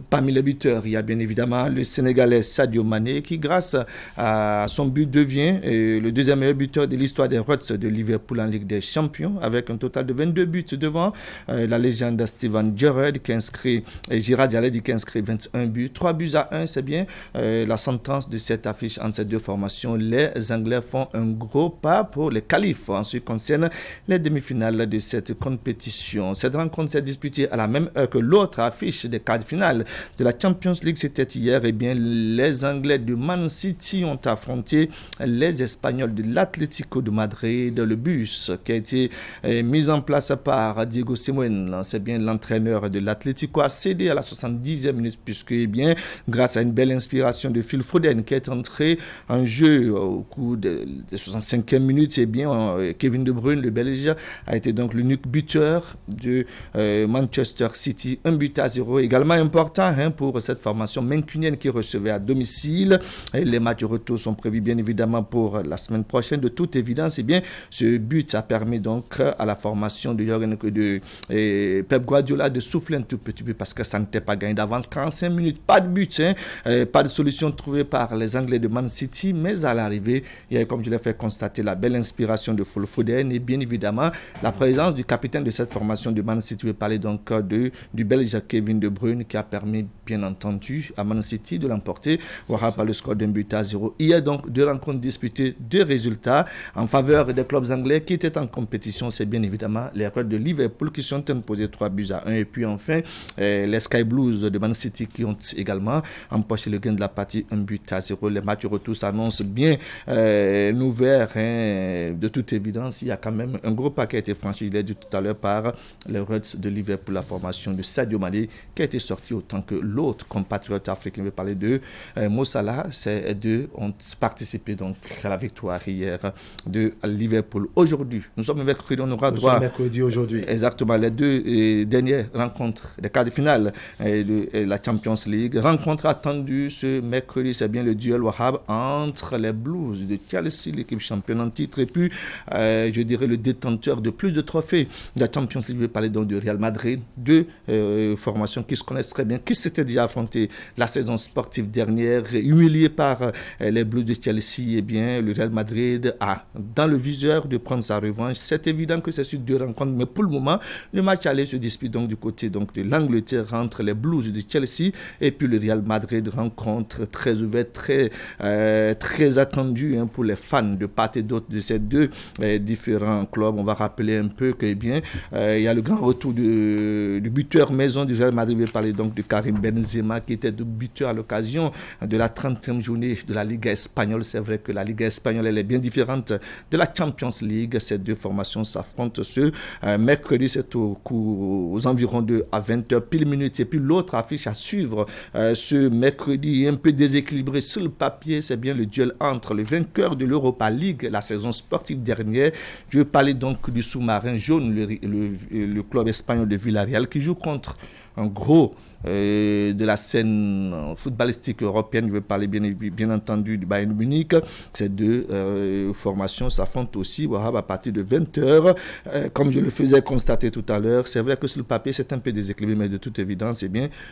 Parmi les buteurs, il y a bien évidemment le Sénégalais Sadio Mané qui, grâce à son but, devient le deuxième meilleur buteur de l'histoire des Reds de Liverpool en Ligue des Champions, avec un total de 22 buts devant la légende Steven Gerrard qui inscrit, et Girard Diallo qui inscrit 21 buts. 3-1, c'est bien la sentence de cette affiche entre ces deux formations. Les Anglais font un gros pas pour les qualifs en ce qui concerne les demi-finales de cette compétition. Cette rencontre s'est disputée à la même heure que l'autre affiche des quarts de finale de la Champions League. C'était hier. Eh bien, les Anglais de Man City ont affronté les Espagnols de l'Atlético de Madrid. Le bus qui a été mis en place par Diego Simeone, c'est bien l'entraîneur de l'Atlético, a cédé à la 70e minute puisque, eh bien, grâce à une belle inspiration de Phil Foden qui est entré en jeu au cours de 65e minute, eh bien, Kevin De Bruyne, le Belge, a été donc l'unique buteur de Manchester City, 1-0. Également important pour cette formation mancunienne qui recevait à domicile. Et les matchs de retour sont prévus bien évidemment pour la semaine prochaine. De toute évidence, eh bien, ce but a permis donc à la formation de Pep Guardiola de souffler un tout petit peu parce que ça n'était pas gagné d'avance. 45 minutes, pas de but, pas de solution trouvée par les Anglais de Man City, mais à l'arrivée, il y a, comme je l'ai fait constater, la belle inspiration de Phil Foden et bien évidemment la présence du capitaine de cette formation de Man City. Je vais parler donc du Belge Kevin De Bruyne qui a permis bien entendu à Man City de l'emporter. Voilà par le score d'1-0. Il y a donc 2 rencontres disputées, 2 résultats en faveur des clubs anglais qui étaient en compétition. C'est bien évidemment les Reds de Liverpool qui sont imposés 3-1. Et puis enfin les Sky Blues de Man City qui ont également empoché le gain de la partie 1-0. Les matchs retour s'annoncent bien ouverts. De toute évidence, il y a quand même un gros pas qui a été franchi, je l'ai dit tout à l'heure, par les Reds de Liverpool, la formation de Sadio Mané qui a été sorti autant que l'autre compatriote africain. Je vais parler de Mo Salah. Ces deux ont participé donc à la victoire hier de Liverpool. Aujourd'hui, nous sommes mercredi, on aura droit. Mercredi aujourd'hui. Exactement, les 2 dernières rencontres des quarts de finale de la Champions League. Rencontre attendue ce mercredi, c'est bien le duel Wahab entre les Blues de Chelsea, l'équipe championne en titre, et puis je dirais le détenteur de plus de trophées de la Champions League. Je vais parler donc du Real Madrid, 2 formations qui se connaissent très bien, qui s'étaient déjà affrontées la saison sportive dernière, humiliées par les Blues de Chelsea. Eh bien, le Real Madrid a dans le viseur de prendre sa revanche. C'est évident que c'est sur 2 rencontres, mais pour le moment, le match aller se dispute donc du côté donc de l'Angleterre entre les Blues de Chelsea et puis le Real Madrid. Rencontre très ouverte, très attendue pour les fans de part et d'autre de ces 2 différents clubs. On va rappeler un peu que, eh bien, il y a le grand retour du buteur maison du Real Madrid. Je vais parler donc de Karim Benzema qui était buteur à l'occasion de la 30e journée de la Liga espagnole. C'est vrai que la Liga espagnole, elle est bien différente de la Champions League. Ces 2 formations s'affrontent ce mercredi, c'est aux environs de à 20h pile minute. Et puis l'autre affiche à suivre ce mercredi, un peu déséquilibré sur le papier, c'est bien le duel entre le vainqueur de l'Europa League la saison sportive dernière. Je vais parler donc du sous-marin jaune, le club espagnol de Villarreal qui joue contre un gros de la scène footballistique européenne. Je veux parler bien entendu du Bayern Munich. Ces deux formations s'affrontent aussi à partir de 20h. Comme je le faisais constater tout à l'heure, c'est vrai que sur le papier, c'est un peu déséquilibré, mais de toute évidence,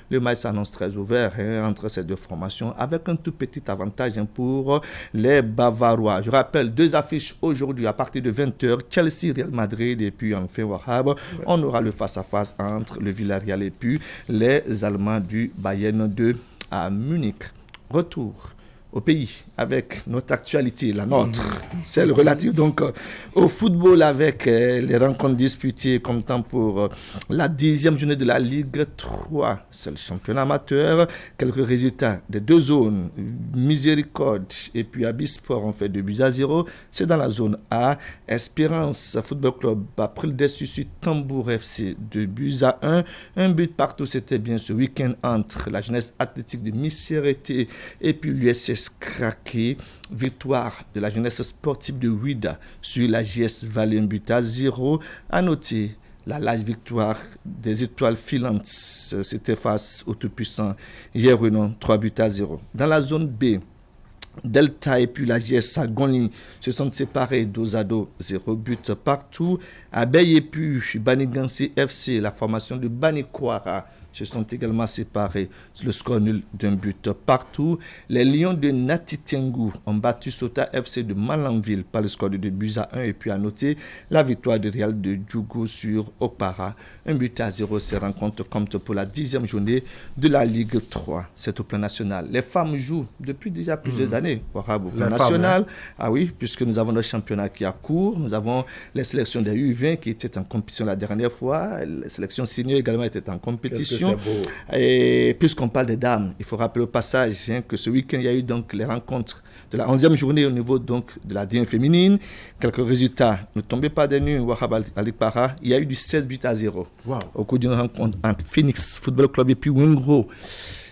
le match s'annonce très ouvert entre ces deux formations, avec un tout petit avantage pour les Bavarois. Je rappelle, 2 affiches aujourd'hui à partir de 20h, Chelsea, Real Madrid, et puis enfin Wahab, on aura le face-à-face entre le Villarreal et puis les Allemands du Bayern 2 à Munich. Retour au pays avec notre actualité, la nôtre, celle relative donc au football avec les rencontres disputées comme temps pour la 10e journée de la Ligue 3. C'est le championnat amateur. Quelques résultats des deux zones, Miséricorde et puis Abisport ont fait 2-0. C'est dans la zone A. Espérance Football Club a pris le dessus sur Tambour FC 2-1. Un but partout, c'était bien ce week-end entre la jeunesse athlétique de Misérité et puis l'USS Craqué. Victoire de la jeunesse sportive de Ouida sur la JS Valley, 1-0. À noter la large victoire des étoiles filantes, c'était face au tout-puissant Yerenon, 3-0. Dans la zone B, Delta et puis la JS Sagoni se sont séparés 2-2, 0 but partout. Abeille et puis Banigansi FC, la formation de Banikwara, se sont également séparés sur le score nul d'1 but partout. Les Lions de Natitengu ont battu Sota FC de Malanville par le score de 2-1. Et puis à noter la victoire de Real de Djougou sur Okpara, 1-0. Ces rencontres comptent pour la 10e journée de la Ligue 3. C'est au plan national. Les femmes jouent depuis déjà plusieurs années au plan national. Ah oui, puisque nous avons le championnat qui a cours. Nous avons les sélections des U20 qui étaient en compétition la dernière fois. Les sélections seniors également étaient en compétition. Et puisqu'on parle des dames, il faut rappeler au passage que ce week-end, il y a eu donc les rencontres de la 11e journée au niveau donc de la D1 féminine. Quelques résultats. Ne tombez pas des nues, Wahab Alipara. Il y a eu du 16-0 au cours d'une rencontre entre Phoenix Football Club et puis Wingro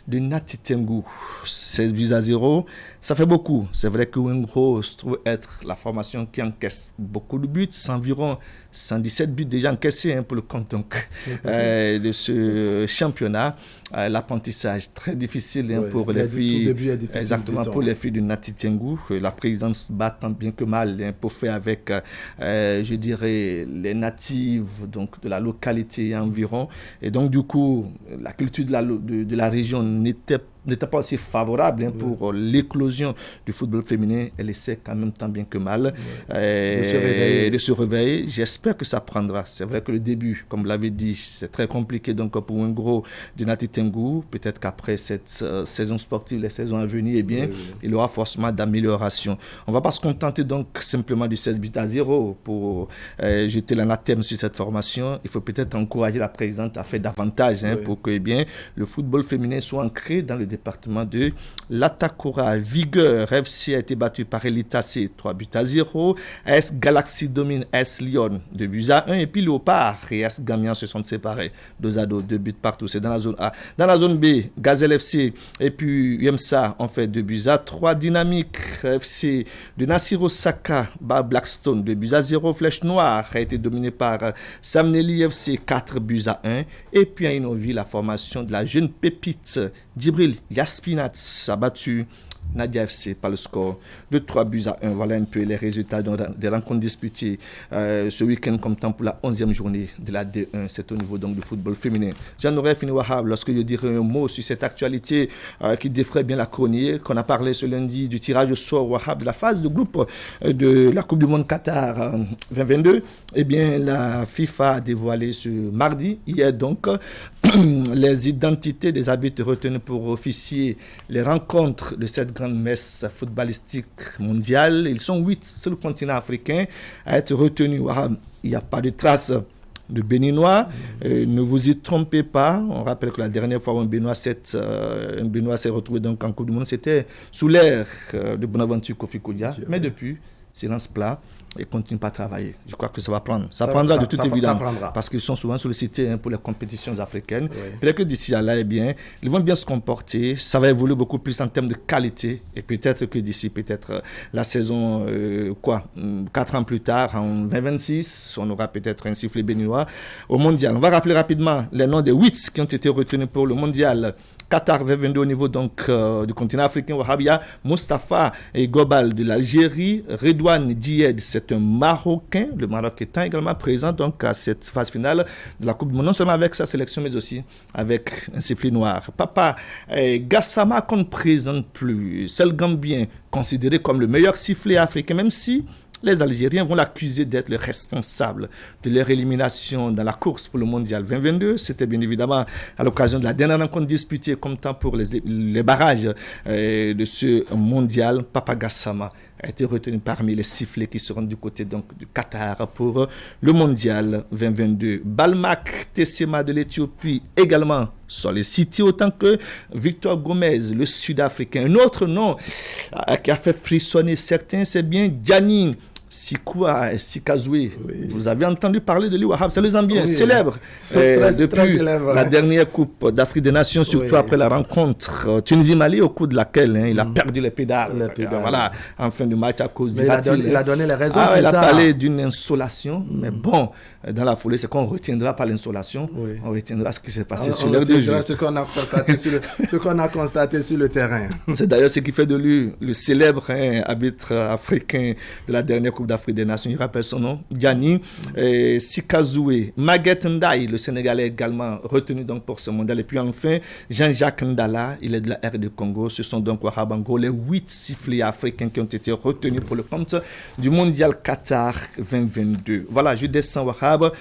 de Natitengu, 16-0. Ça fait beaucoup. C'est vrai que Wingro se trouve être la formation qui encaisse beaucoup de buts. C'est environ 117 buts déjà encaissés pour le compte donc, de ce championnat. L'apprentissage très difficile pour les filles. Exactement, pour les filles de Natitengu. La présidence bat tant bien que mal pour faire avec, je dirais, les natives donc, de la localité environ. Et donc, du coup, la culture de la région n'était pas aussi favorable pour l'éclosion du football féminin. Elle essaie quand même tant bien que mal de se réveiller. J'espère que ça prendra. C'est vrai que le début, comme vous l'avez dit, c'est très compliqué donc pour un gros de Natitengu. Peut-être qu'après cette saison sportive, les saisons à venir, il y aura forcément d'amélioration. On ne va pas se contenter donc simplement du 16-0 pour jeter l'anathème sur cette formation. Il faut peut-être encourager la présidente à faire davantage pour que le football féminin soit ancré dans le département de l'Atakura. Vigueur FC a été battu par Elita C, 3-0. AS Galaxy domine AS Lyon, 2-1. Et puis Léopard et AS Gamian se sont séparés, 2-2, 2 buts partout. C'est dans la zone A. Dans la zone B, Gazelle FC et puis UMSA ont fait 2-3. Dynamique FC de Nassiro Saka, Blackstone, 2-0. Flèche Noire a été dominée par Samneli FC, 4-1. Et puis à Inovi, la formation de la jeune pépite Djibril Yaspinats a battu Nadia FC par le score de 3-1. Voilà un peu les résultats des rencontres disputées ce week-end comme temps pour la 11e journée de la D1. C'est au niveau donc du football féminin. J'en aurais fini Wahab lorsque je dirais un mot sur cette actualité qui défraie bien la chronique. On a parlé ce lundi du tirage au sort Wahab de la phase de groupe de la Coupe du Monde Qatar 2022. Eh bien, la FIFA a dévoilé ce mardi, hier donc, les identités des arbitres retenus pour officier les rencontres de cette grande messe footballistique mondiale. Ils sont 8 sur le continent africain à être retenus. Il n'y a pas de trace de Béninois. Ne vous y trompez pas. On rappelle que la dernière fois où un Béninois s'est retrouvé donc en Coupe du Monde, c'était sous l'ère de Bonaventure Kofi Koudia. Mais depuis, silence plat, et continuent pas à travailler. Je crois que ça va prendre. Ça prendra de toute évidence. Parce qu'ils sont souvent sollicités pour les compétitions africaines. Oui. Peut-être que d'ici là, ils vont bien se comporter. Ça va évoluer beaucoup plus en termes de qualité. Et peut-être que d'ici, la saison, 4 ans plus tard, en 2026, on aura peut-être un sifflet béninois au mondial. On va rappeler rapidement les noms des 8 qui ont été retenus pour le mondial Qatar 2022 au niveau du continent africain. Wahabia, Mustafa et Gobal de l'Algérie, Redouane Died, c'est un Marocain, le Maroc étant également présent donc à cette phase finale de la Coupe du Monde, non seulement avec sa sélection mais aussi avec un sifflet noir. Papa Gassama qu'on ne présente plus, c'est le Gambien considéré comme le meilleur sifflet africain, même si les Algériens vont l'accuser d'être le responsable de leur élimination dans la course pour le mondial 2022. C'était bien évidemment à l'occasion de la dernière rencontre disputée comme temps pour les barrages de ce mondial. Papa Gassama a été retenu parmi les sifflets qui seront du côté donc du Qatar pour le mondial 2022. Balmak Tessema de l'Éthiopie également sollicité autant que Victor Gomez, le Sud-Africain. Un autre nom qui a fait frissonner certains, c'est bien Gianni Sikazwe. Oui. Vous avez entendu parler de lui, Wahab, c'est le Zambien, célèbre. Depuis la dernière Coupe d'Afrique des Nations, surtout après la rencontre Tunisie-Mali, au cours de laquelle il a perdu les pédales. Voilà, en fin de match à cause du il a donné les raisons. Il a parlé d'une insolation, mais bon, dans la foulée, c'est qu'on ne retiendra pas l'insolation, on retiendra ce qui s'est passé sur l'heure de jeu. Ce qu'on a constaté sur le terrain. C'est d'ailleurs ce qui fait de lui le célèbre arbitre africain de la dernière Coupe d'Afrique des Nations. Il rappelle son nom, Gianni Sikazwe. Maguette Ndaye, le Sénégalais également retenu donc pour ce mondial. Et puis enfin, Jean-Jacques Ndala, il est de la RD Congo. Ce sont donc Wahabango, les 8 sifflets africains qui ont été retenus pour le compte du mondial Qatar 2022. Voilà, je descends Wahab.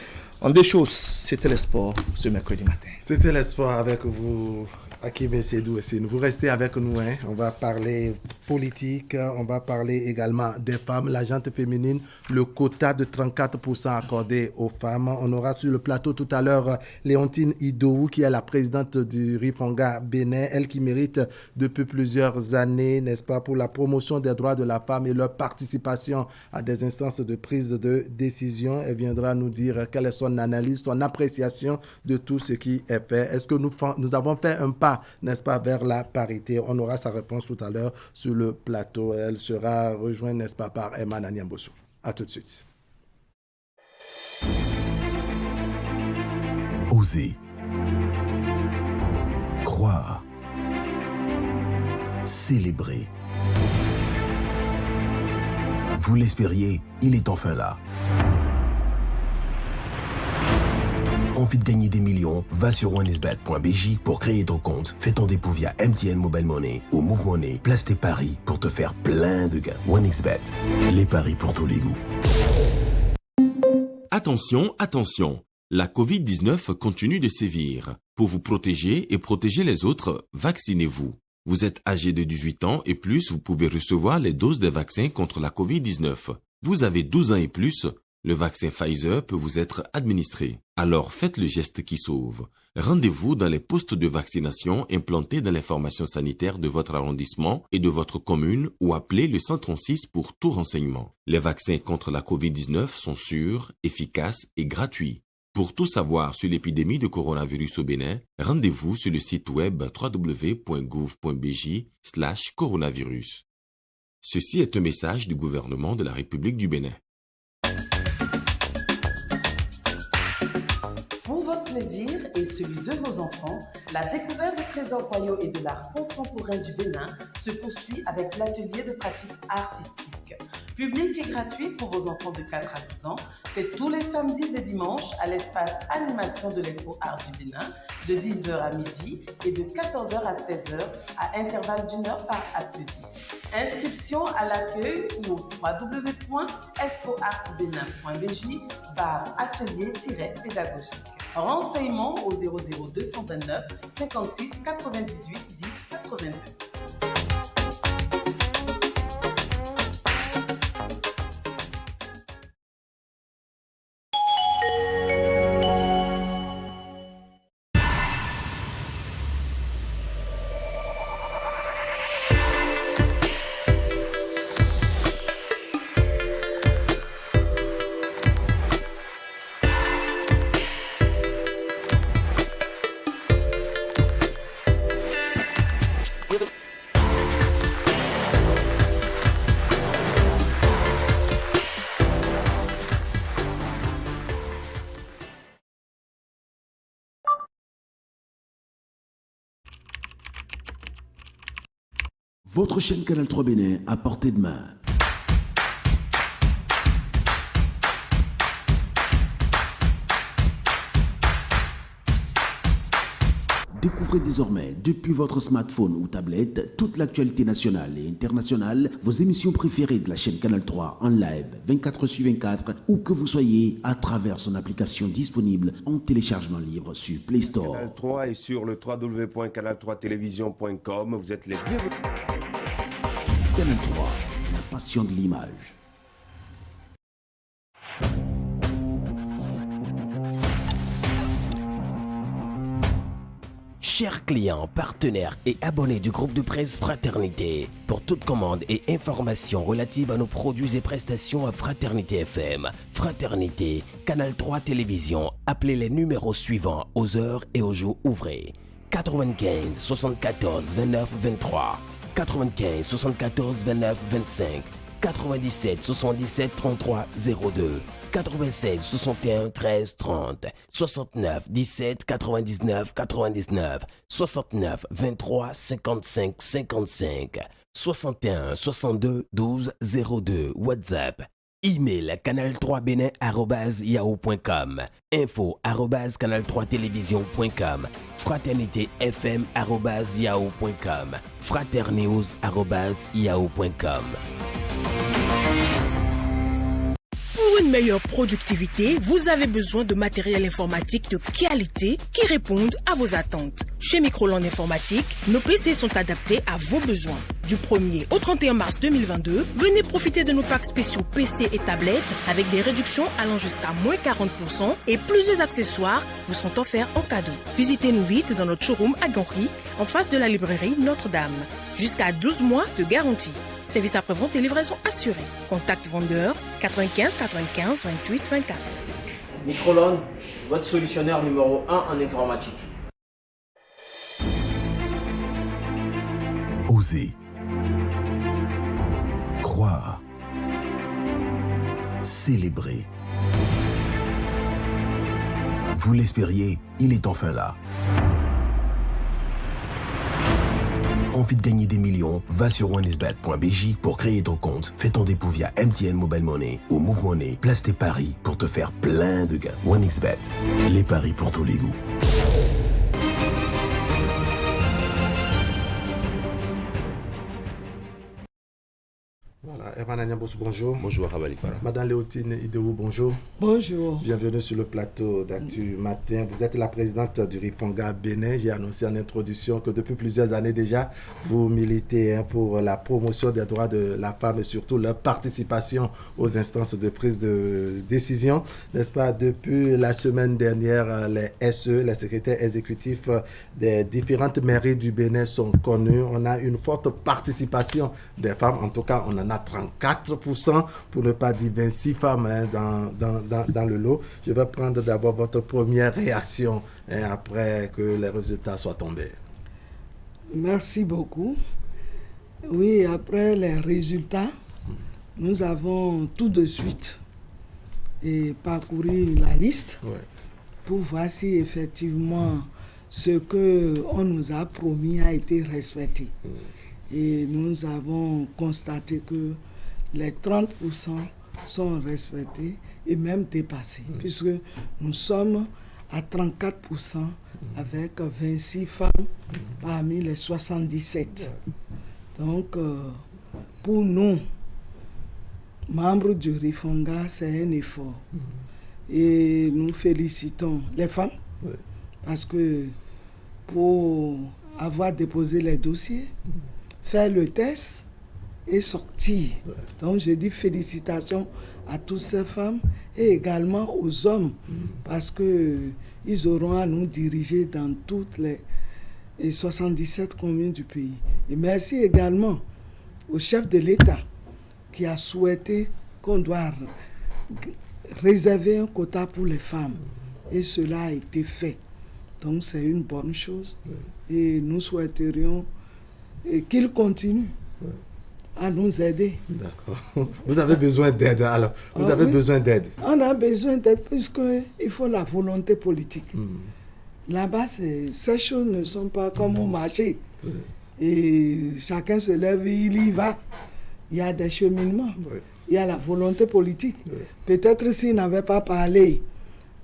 En deux choses, c'était le sport ce mercredi matin. C'était le sport avec vous, Hakim Seydou. Vous restez avec nous. On va parler politique, on va parler également des femmes, la gente féminine, le quota de 34% accordé aux femmes. On aura sur le plateau tout à l'heure Léontine Idowu, qui est la présidente du Rifonga Bénin, elle qui mérite depuis plusieurs années, n'est-ce pas, pour la promotion des droits de la femme et leur participation à des instances de prise de décision. Elle viendra nous dire quelle est son analyse, son appréciation de tout ce qui est fait. Est-ce que nous avons fait un pas, n'est-ce pas, vers la parité? On aura sa réponse tout à l'heure sur le plateau. Elle sera rejointe, n'est-ce pas, par Emma Nanyamboso. À tout de suite. Oser. Croire. Célébrer. Vous l'espériez, il est enfin là. Envie de gagner des millions? Va sur onesbet.bj pour créer ton compte. Fais ton dépôt via MTN Mobile Money ou Move Money. Place tes paris pour te faire plein de gains. OneXBet, les paris pour tous les goûts. Attention, attention. La Covid-19 continue de sévir. Pour vous protéger et protéger les autres, vaccinez-vous. Vous êtes âgé de 18 ans et plus, vous pouvez recevoir les doses des vaccins contre la Covid-19. Vous avez 12 ans et plus, le vaccin Pfizer peut vous être administré. Alors faites le geste qui sauve. Rendez-vous dans les postes de vaccination implantés dans l'information sanitaire de votre arrondissement et de votre commune ou appelez le 136 pour tout renseignement. Les vaccins contre la COVID-19 sont sûrs, efficaces et gratuits. Pour tout savoir sur l'épidémie de coronavirus au Bénin, rendez-vous sur le site web www.gouv.bj/coronavirus. Ceci est un message du gouvernement de la République du Bénin. Pour votre plaisir et celui de vos enfants, la découverte des trésors royaux et de l'art contemporain du Bénin se poursuit avec l'atelier de pratique artistique. Public et gratuit pour vos enfants de 4 à 12 ans, c'est tous les samedis et dimanches à l'espace animation de l'Expo Art du Bénin de 10h à midi et de 14h à 16h à intervalle d'1 heure par atelier. Inscription à l'accueil ou au www.expoartbénin.bj/atelier-pédagogique. Renseignements au 00229 56 98 10 82. Votre chaîne Canal 3 Bénin à portée de main. Découvrez désormais, depuis votre smartphone ou tablette, toute l'actualité nationale et internationale, vos émissions préférées de la chaîne Canal 3 en live 24/24, où que vous soyez, à travers son application disponible en téléchargement libre sur Play Store. Canal 3 et sur le www.canal3television.com, vous êtes les bienvenus. Canal 3, la passion de l'image. Chers clients, partenaires et abonnés du groupe de presse Fraternité, pour toute commande et information relative à nos produits et prestations à Fraternité FM, Fraternité, Canal 3 Télévision, appelez les numéros suivants aux heures et aux jours ouvrés. 95 74 29 23, 95 74 29 25, 97 77 33 02, 96 61 13 30, 69 17 99 99, 69 23 55 55, 61 62 12 02, WhatsApp. Email canal3benin@yahoo.com, info@canal3television.com, fraternitéfm@yahoo.com, fraternews@yahoo.com. Pour une meilleure productivité, vous avez besoin de matériel informatique de qualité qui répondent à vos attentes. Chez Microland Informatique, nos PC sont adaptés à vos besoins. Du 1er au 31 mars 2022, venez profiter de nos packs spéciaux PC et tablettes avec des réductions allant jusqu'à moins 40% et plusieurs accessoires vous sont offerts en cadeau. Visitez-nous vite dans notre showroom à Ganry, en face de la librairie Notre-Dame. Jusqu'à 12 mois de garantie. Service après-vente et livraison assurée. Contact vendeur 95 95 28 24. Microland, votre solutionnaire numéro 1 en informatique. Osez. Croire. Célébrer. Vous l'espériez, il est enfin là. Envie de gagner des millions? Va sur onesbet.bj pour créer ton compte. Fais ton dépôt via MTN Mobile Money ou Move Money. Place tes paris pour te faire plein de gains. OneXBet, les paris pour tous les goûts. Voilà, Herman Agnabos, bonjour. Bonjour, Rabalikara. Madame Léotine Idéou, bonjour. Bonjour. Bienvenue sur le plateau d'Actu Matin. Vous êtes la présidente du Rifonga Bénin. J'ai annoncé en introduction que depuis plusieurs années déjà, vous militez pour la promotion des droits de la femme et surtout leur participation aux instances de prise de décision. N'est-ce pas? Depuis la semaine dernière, les SE, les secrétaires exécutifs des différentes mairies du Bénin sont connus. On a une forte participation des femmes. En tout cas, on en a 34%, pour ne pas dire 26 femmes dans le lot. Je vais prendre d'abord votre première réaction après que les résultats soient tombés. Merci beaucoup. Oui, après les résultats, nous avons tout de suite parcouru la liste pour voir si effectivement ce qu'on nous a promis a été respecté. Et nous avons constaté que les 30% sont respectés et même dépassés, puisque nous sommes à 34% avec 26 femmes parmi les 77. Donc, pour nous, membres du Rifonga, c'est un effort. Et nous félicitons les femmes, parce que pour avoir déposé les dossiers, faire le test et sortir. Donc je dis félicitations à toutes ces femmes et également aux hommes parce qu'ils auront à nous diriger dans toutes les 77 communes du pays. Et merci également au chef de l'État qui a souhaité qu'on doit réserver un quota pour les femmes. Et cela a été fait. Donc c'est une bonne chose. Et nous souhaiterions qu'il continue à nous aider. D'accord. Vous avez besoin d'aide alors. Vous avez besoin d'aide. On a besoin d'aide puisqu'il faut la volonté politique. Là-bas, ces choses ne sont pas comme au marché. et chacun se lève, il y va. Il y a des cheminements, il y a la volonté politique. Peut-être s'il n'avait pas parlé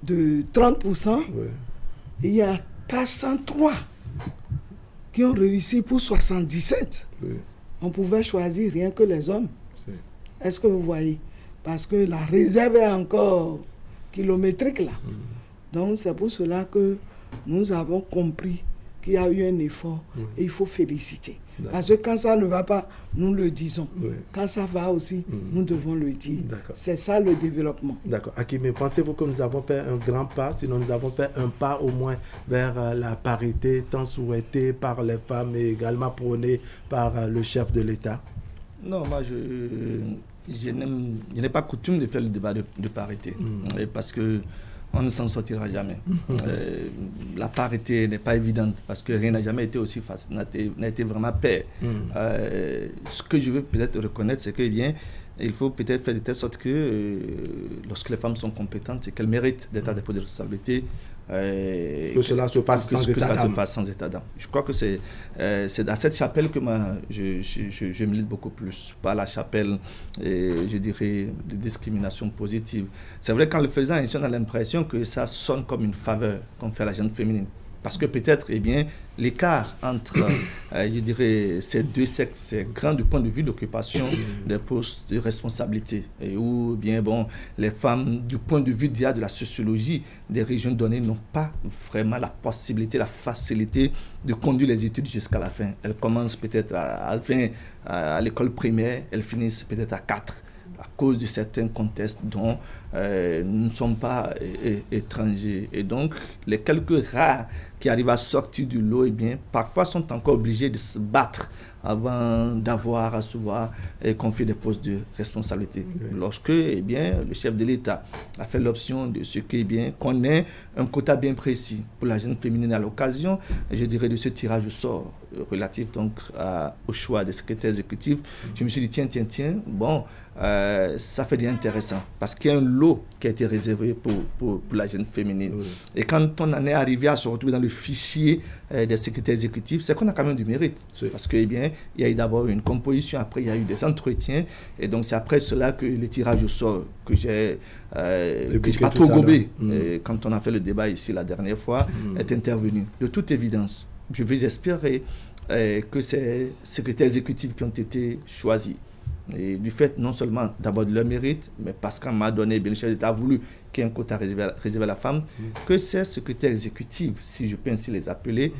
de 30%, il y a 403 qui ont réussi pour 77. On pouvait choisir rien que les hommes. Est-ce que vous voyez? Parce que la réserve est encore kilométrique là. Donc c'est pour cela que nous avons compris qu'il y a eu un effort et il faut féliciter. Parce que quand ça ne va pas, nous le disons. Quand ça va aussi, nous devons le dire. C'est ça le développement. D'accord. Hakim, pensez-vous que nous avons fait un grand pas, sinon nous avons fait un pas au moins vers la parité tant souhaitée par les femmes et également prônée par le chef de l'État? Non, moi je n'ai pas coutume de faire le débat de parité. Parce que on ne s'en sortira jamais. La parité n'est pas évidente parce que rien n'a jamais été aussi facile, n'a été vraiment pair. Ce que je veux peut-être reconnaître, c'est que il faut peut-être faire de telle sorte que lorsque les femmes sont compétentes et qu'elles méritent d'être à des postes de responsabilité, que cela se passe sans état d'âme. Je crois que c'est à cette chapelle que je milite beaucoup plus, pas la chapelle, je dirais, de discrimination positive. C'est vrai qu'en le faisant, ici, on a l'impression que ça sonne comme une faveur qu'on fait à la gente féminine. Parce que peut-être, l'écart entre, je dirais, ces deux sexes est grand du point de vue d'occupation des postes de responsabilité. Et où, les femmes, du point de vue de la sociologie des régions données, n'ont pas vraiment la possibilité, la facilité de conduire les études jusqu'à la fin. Elles commencent peut-être à 20 à l'école primaire, elles finissent peut-être à 4. À cause de certains contextes dont nous ne sommes pas étrangers. Et donc, les quelques rares qui arrivent à sortir du lot, parfois sont encore obligés de se battre avant d'avoir à se voir confier des postes de responsabilité. Lorsque, le chef de l'État a fait l'option de ce qu'on ait un quota bien précis pour la jeune féminine à l'occasion, je dirais, de ce tirage au sort relatif donc au choix des secrétaires exécutifs, je me suis dit, tiens, ça fait bien intéressant parce qu'il y a un lot qui a été réservé pour la jeune féminine. Et quand on en est arrivé à se retrouver dans le fichier des secrétaires exécutifs, c'est qu'on a quand même du mérite. Parce que, il y a eu d'abord une composition, après il y a eu des entretiens, et donc c'est après cela que le tirage au sort que j'ai pas trop gobé quand on a fait le débat ici la dernière fois est intervenu. De toute évidence, je veux espérer que ces secrétaires exécutifs qui ont été choisis, et du fait non seulement d'abord de leur mérite, mais parce qu'à un moment donné, le chef d'État a voulu qu'il y ait un quota réservé à la femme, que ces secrétaires exécutifs, si je peux ainsi les appeler,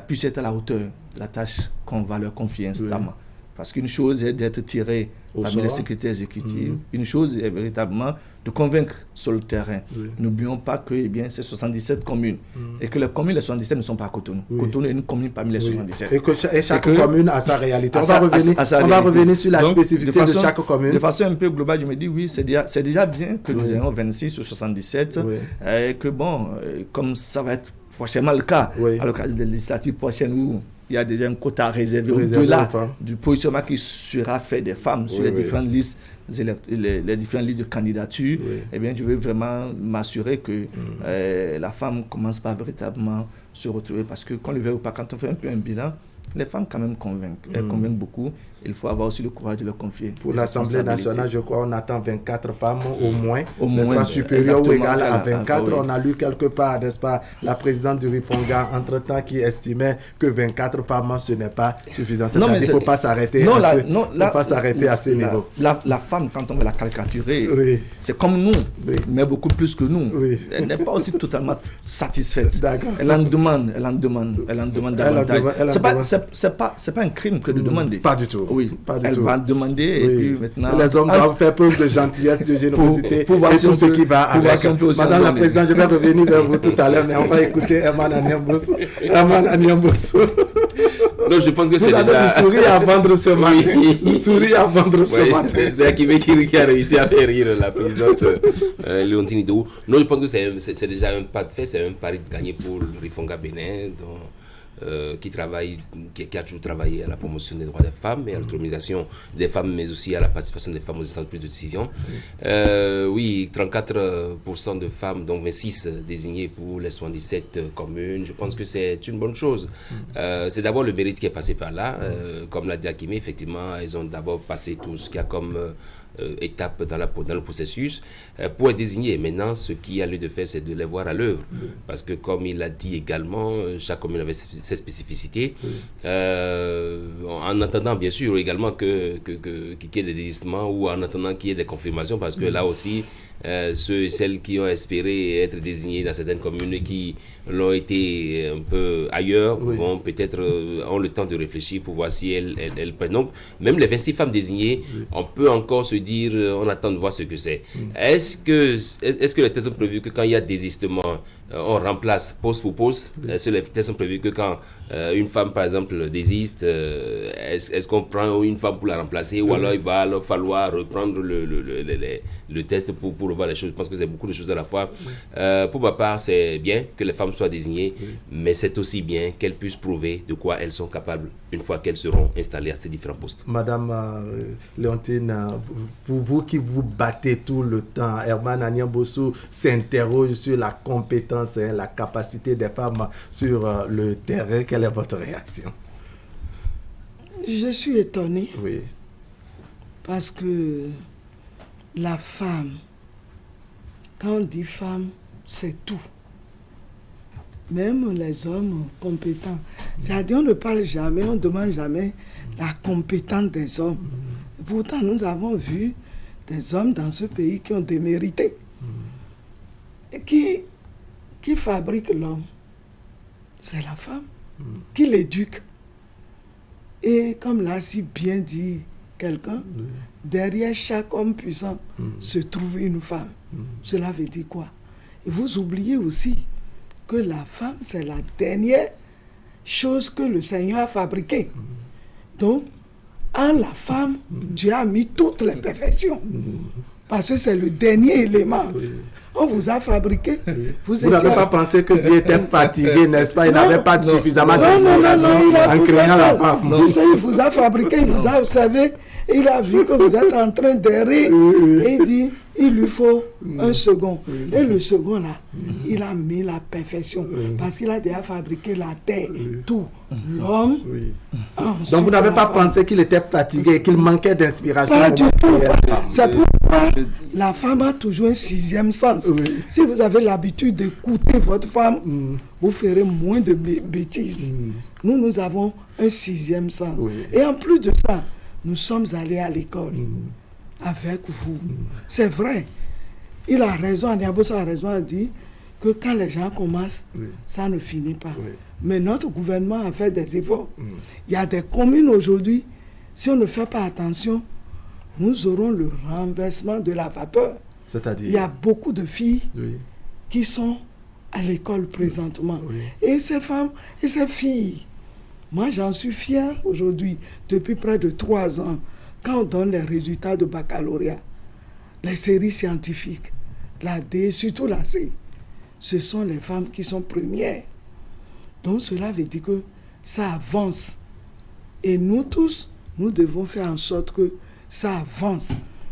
puissent être à la hauteur de la tâche qu'on va leur confier instamment. Parce qu'une chose est d'être tiré parmi les secrétaires exécutifs, une chose est véritablement de convaincre sur le terrain. N'oublions pas que c'est 77 communes et que les communes, les 77 ne sont pas à Cotonou. Cotonou est une commune parmi les 77. Et chaque commune a sa réalité. On va revenir sur la spécificité de chaque commune. De façon un peu globale, je me dis c'est déjà bien que nous ayons 26 ou 77 et que comme ça va être prochainement le cas à l'occasion des législatives prochaines où il y a déjà un quota réservé au-delà du positionnement qui sera fait des femmes sur les différentes listes, les différentes listes de candidature. Je veux vraiment m'assurer que la femme commence par véritablement se retrouver, parce que qu'on le veut ou pas, quand on fait un peu un bilan, les femmes quand même convainquent. Elles convainquent beaucoup. Il faut avoir aussi le courage de leur confier. Pour l'Assemblée nationale, je crois on attend 24 femmes au moins, n'est-ce pas, supérieures ou égales à 24. On a lu quelque part, n'est-ce pas, la présidente du RIFONGA, entre-temps, qui estimait que 24 femmes, ce n'est pas suffisant. C'est-à-dire qu'il ne faut pas s'arrêter à ce niveau. La femme, quand on veut la caricaturer, c'est comme nous, mais beaucoup plus que nous. Elle n'est pas aussi totalement satisfaite. Elle en demande davantage. C'est pas un crime que de demander. Pas du tout. Oui, elle va demander et puis maintenant... Les hommes doivent faire preuve de gentillesse, de générosité et tout ce qui va avec. Madame la Présidente, je vais revenir vers vous tout à l'heure, mais on va écouter Herman Anyamboso. Non, je pense que c'est déjà... Vous souriez à vendre ce matin. Vous souriez à vendre ce matin. C'est Hakim qui a réussi à faire rire la présidente Léontine Idowu. Non, je pense que c'est déjà un pas de fait, c'est un pari de gagner pour le RIFONGA Bénin. qui a toujours travaillé à la promotion des droits des femmes et à l'autonomisation des femmes, mais aussi à la participation des femmes aux instances de décision. Oui, 34% de femmes, dont 26 désignées pour les 77 communes. Je pense que c'est une bonne chose. C'est d'abord le mérite qui est passé par là. Comme l'a dit Akimé, effectivement, ils ont d'abord passé tout ce qu'il y a comme étape dans le processus pour être désignés. Maintenant, ce qu'il y a lieu de faire, c'est de les voir à l'œuvre. Parce que, comme il l'a dit également, chaque commune avait ses spécificités. En attendant, bien sûr, également qu'il y ait des désistements ou en attendant qu'il y ait des confirmations, parce que là aussi, ceux et celles qui ont espéré être désignés dans certaines communes et qui l'ont été un peu ailleurs vont peut-être ont le temps de réfléchir pour voir si elles prennent. Donc, même les 26 femmes désignées, on peut encore se dire, on attend de voir ce que c'est. Est-ce que les tests sont prévus que quand il y a désistement, on remplace poste pour poste? Est-ce que les tests sont prévus que quand une femme, par exemple, désiste, est-ce qu'on prend une femme pour la remplacer ou alors il va alors falloir reprendre le test pour revoir les choses? Je pense que c'est beaucoup de choses à la fois. Pour ma part, c'est bien que les femmes soient désignées, mais c'est aussi bien qu'elles puissent prouver de quoi elles sont capables une fois qu'elles seront installées à ces différents postes. Madame Léontine, pour vous qui vous battez tout le temps, Herman Agnambossou s'interroge sur la compétence et la capacité des femmes sur le terrain. Quelle est votre réaction? Je suis étonnée. Oui. Parce que la femme, quand on dit femme, c'est tout. Même les hommes compétents. C'est-à-dire, on ne parle jamais, on ne demande jamais la compétence des hommes. Pourtant, nous avons vu des hommes dans ce pays qui ont démérité. Et qui fabrique l'homme? C'est la femme qui l'éduque. Et comme l'a si bien dit quelqu'un, derrière chaque homme puissant se trouve une femme. Cela veut dire quoi? Et vous oubliez aussi que la femme, c'est la dernière chose que le Seigneur a fabriquée. Donc, en la femme, Dieu a mis toutes les perfections. Parce que c'est le dernier élément. On vous a fabriqué. Vous n'avez pas pensé que Dieu était fatigué, n'est-ce pas? Il n'avait pas suffisamment d'inspiration en créant la femme. Il vous a fabriqué, il vous a observé, il a vu que vous êtes en train d'errer et il dit, il lui faut un second. Et le second là, il a mis la perfection parce qu'il a déjà fabriqué la terre, tout. L'homme. Donc vous n'avez pas pensé qu'il était fatigué, qu'il manquait d'inspiration? Pas du tout. C'est pourquoi la femme a toujours un sixième sens. Si vous avez l'habitude d'écouter votre femme, vous ferez moins de bêtises. Nous avons un sixième sens. Et en plus de ça, nous sommes allés à l'école avec vous. C'est vrai. Il a raison, Agnambossou a raison, à dire que quand les gens commencent, ça ne finit pas. Mais notre gouvernement a fait des efforts. Il y a des communes aujourd'hui, si on ne fait pas attention, nous aurons le renversement de la vapeur. C'est-à-dire? Il y a beaucoup de filles qui sont à l'école présentement. Et ces femmes et ces filles, moi j'en suis fier aujourd'hui, depuis près de 3 ans, quand on donne les résultats de baccalauréat, les séries scientifiques, la D, surtout la C, ce sont les femmes qui sont premières. Donc cela veut dire que ça avance. Et nous tous, nous devons faire en sorte que ça avance.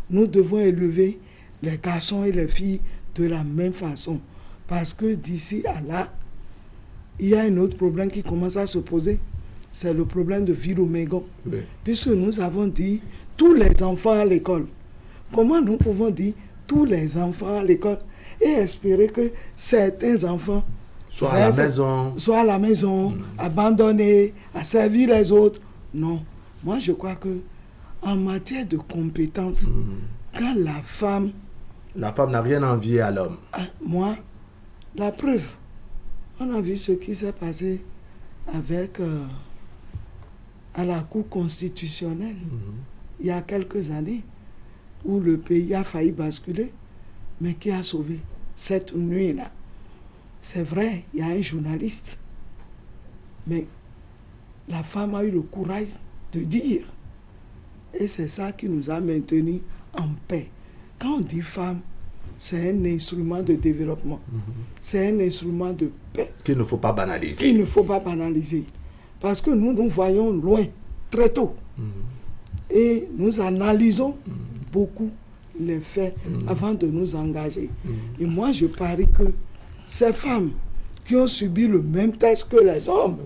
Nous devons élever les garçons et les filles de la même façon. Parce que d'ici à là, il y a un autre problème qui commence à se poser. C'est le problème de Viromégon. Puisque nous avons dit tous les enfants à l'école. Comment nous pouvons dire tous les enfants à l'école et espérer que certains enfants soient à la maison, abandonnés, à servir les autres? Non. Moi, je crois que en matière de compétences, quand la femme n'a rien envié à l'homme. Moi, la preuve, on a vu ce qui s'est passé avec à la Cour constitutionnelle il y a quelques années, où le pays a failli basculer, mais qui a sauvé cette nuit-là. C'est vrai, il y a un journaliste, mais la femme a eu le courage de dire. Et c'est ça qui nous a maintenus en paix. Quand on dit femme, c'est un instrument de développement. C'est un instrument de paix. Qu'il ne faut pas banaliser. Qu'il ne faut pas banaliser. Parce que nous voyons loin, très tôt. Et nous analysons beaucoup les faits avant de nous engager. Et moi, je parie que ces femmes qui ont subi le même test que les hommes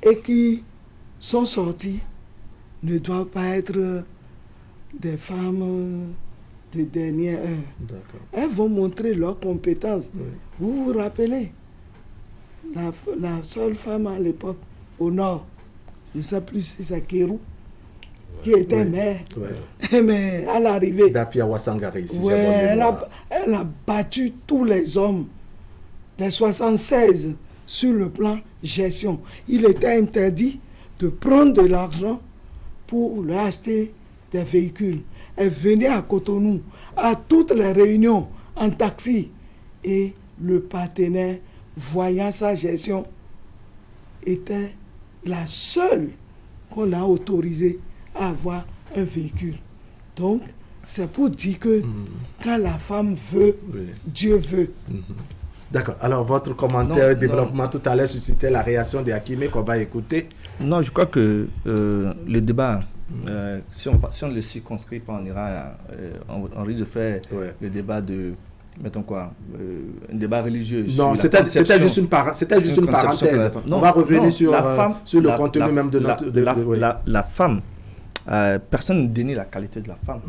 et qui sont sorties ne doivent pas être des femmes de dernière heure. Elles vont montrer leurs compétences. Vous vous rappelez, la seule femme à l'époque au nord, je ne sais plus si c'est Kérou, qui était mère, mais à l'arrivée, Dapia Wasangari, si elle a battu tous les hommes, les 76 sur le plan gestion. Il était interdit de prendre de l'argent pour lui acheter des véhicules. Elle venait à Cotonou, à toutes les réunions en taxi, et le partenaire, voyant sa gestion, était la seule qu'on a autorisée à avoir un véhicule. Donc, c'est pour dire que quand la femme veut, Dieu veut. D'accord. Alors, votre commentaire développement tout à l'heure suscitait la réaction de Hakimé qu'on va écouter. Non, je crois que le débat, si on le circonscrit pas, on risque de faire le débat de, mettons quoi, un débat religieux. Non, c'était juste une parenthèse. On va revenir sur le contenu même de notre... La femme, personne ne dénie la qualité de la femme.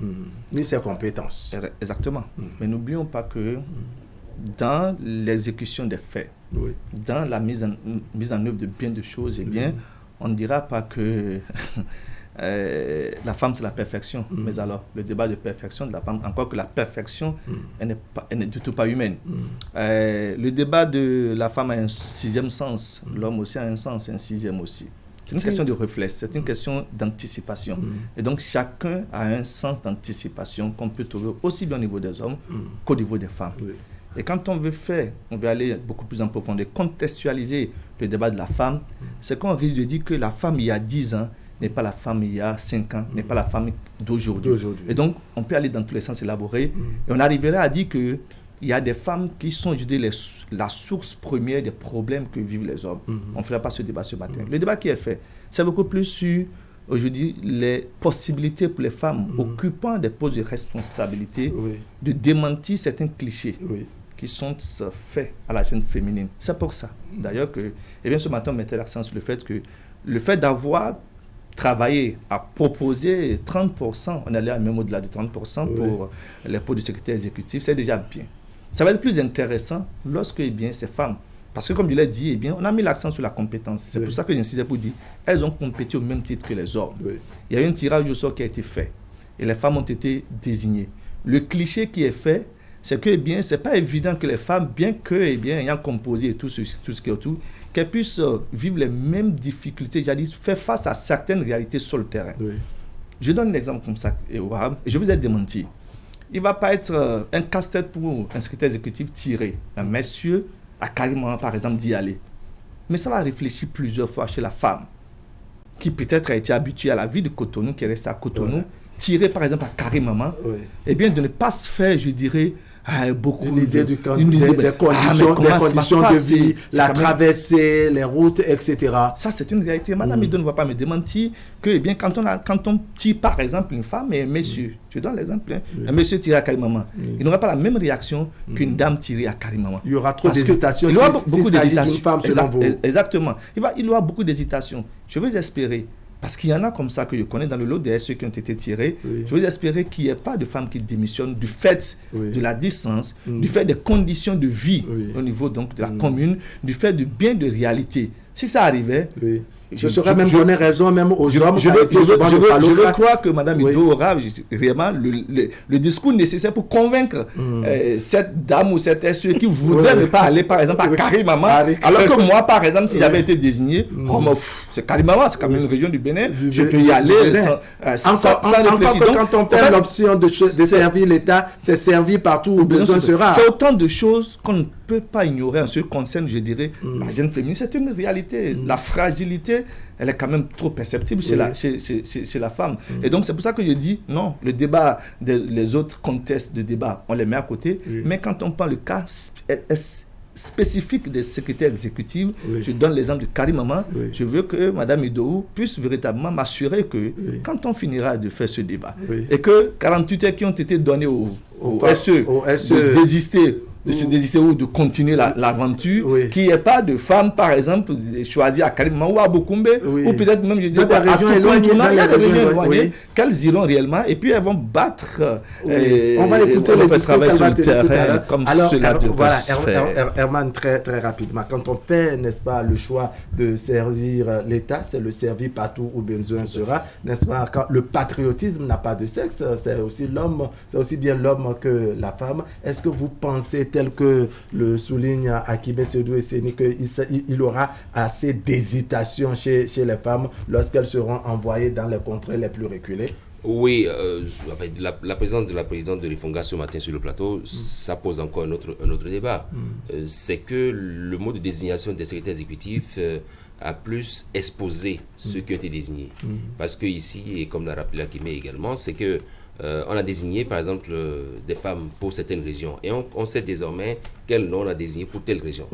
Ni ses compétences. Exactement. Mais n'oublions pas que dans l'exécution des faits, dans la mise en œuvre de bien de choses, eh bien, on ne dira pas que la femme c'est la perfection, mais alors le débat de perfection de la femme, encore que la perfection, elle n'est du tout pas humaine. Le débat de la femme a un sixième sens, l'homme aussi a un sens, un sixième aussi. C'est une question de réflexe, c'est une question d'anticipation. Et donc chacun a un sens d'anticipation qu'on peut trouver aussi bien au niveau des hommes qu'au niveau des femmes. Et quand on veut aller beaucoup plus en profondeur, contextualiser le débat de la femme, c'est qu'on risque de dire que la femme il y a 10 ans n'est pas la femme il y a 5 ans, n'est pas la femme d'aujourd'hui. Et donc, on peut aller dans tous les sens élaborés, et on arriverait à dire qu'il y a des femmes qui sont, je dis, la source première des problèmes que vivent les hommes. On ne fera pas ce débat ce matin. Le débat qui est fait, c'est beaucoup plus sur, aujourd'hui, les possibilités pour les femmes occupant des postes de responsabilité de démentir certains clichés qui sont faits à la jeune féminine. C'est pour ça, d'ailleurs, que ce matin, on mettait l'accent sur le fait d'avoir travaillé à proposer 30%, on allait même au-delà de 30% pour les postes de secrétaire exécutif, c'est déjà bien. Ça va être plus intéressant lorsque ces femmes, parce que comme je l'ai dit, on a mis l'accent sur la compétence. C'est pour ça que j'insistais pour dire, elles ont compété au même titre que les hommes. Il y a eu un tirage au sort qui a été fait et les femmes ont été désignées. Le cliché qui est fait, c'est que c'est pas évident que les femmes, bien que ayant composé et tout ce qui est autour, qu'elles puissent vivre les mêmes difficultés, c'est-à-dire faire face à certaines réalités sur le terrain. Je donne un exemple comme ça, et je vous ai démenti. Il ne va pas être un casse-tête pour un secrétaire exécutif tiré. Un monsieur a carrément, par exemple, d'y aller. Mais ça va réfléchir plusieurs fois chez la femme, qui peut-être a été habituée à la vie de Cotonou, qui est restée à Cotonou, tirée par exemple à Carré-Maman, et bien de ne pas se faire, je dirais, beaucoup des conditions de vie, la traversée, les routes, etc. Ça, c'est une réalité. Madame Ido ne va pas me démentir que quand on tire par exemple une femme et un monsieur, je donne l'exemple, un monsieur tiré à Carré-Maman, il n'aura pas la même réaction qu'une dame tirée à Carré-Maman. Il y aura trop d'hésitation. Il y aura beaucoup d'hésitation. Exactement. Il y aura beaucoup d'hésitation. Je veux espérer. Parce qu'il y en a comme ça que je connais dans le lot des ceux qui ont été tirés. Je veux espérer qu'il n'y ait pas de femmes qui démissionnent du fait de la distance, du fait des conditions de vie au niveau donc, de la commune, du fait de bien de réalité. Si ça arrivait, je saurais même donner raison même aux hommes. Je veux croire que Mme Ido aura vraiment le discours nécessaire pour convaincre cette dame ou cette SE qui voudrait ne pas aller par exemple à Carré-Maman, alors que moi par exemple si j'avais été désigné, c'est Carré-Maman, c'est quand même une région du Bénin, je peux y aller sans réfléchir. Quand on fait l'option de servir l'État, c'est servir partout où besoin sera. C'est autant de choses qu'on ne peut pas ignorer en ce qui concerne, je dirais, la jeune féminine. C'est une réalité. La fragilité, elle est quand même trop perceptible chez la femme. Et donc, c'est pour ça que je dis, non, le débat, les autres contextes de débat, on les met à côté. Mais quand on prend le cas spécifique des secrétaires exécutifs. Je donne l'exemple de Karimama. Je veux que Mme Idowu puisse véritablement m'assurer que quand on finira de faire ce débat et que 48 heures qui ont été données au SE de désister, de se désister ou de continuer l'aventure, qu'il n'y ait pas de femmes, par exemple, choisies à Karimama ou à Bokoumbe, ou peut-être même, je dis, dans des régions éloignées, qu'elles iront réellement, et puis elles vont battre. On va écouter le travail sur le terrain, comme cela devrait se faire. Herman, très, très rapidement, quand on fait, n'est-ce pas, le choix de servir l'État, c'est le servir partout où besoin sera, n'est-ce pas, quand le patriotisme n'a pas de sexe, c'est aussi l'homme, c'est aussi bien l'homme que la femme. Est-ce que vous pensez, tel que le souligne Akibé Sedou et Séni, qu'il aura assez d'hésitation chez les femmes lorsqu'elles seront envoyées dans les contrées les plus reculées? Oui, la présence de la présidente de l'IFONGA ce matin sur le plateau, ça pose encore un autre débat. C'est que le mode de désignation des secrétaires exécutifs a plus exposé ceux qui ont été désignés. Parce que ici, et comme l'a rappelé Akimé également, c'est que on a désigné par exemple des femmes pour certaines régions et on sait désormais quel nom on a désigné pour telle région.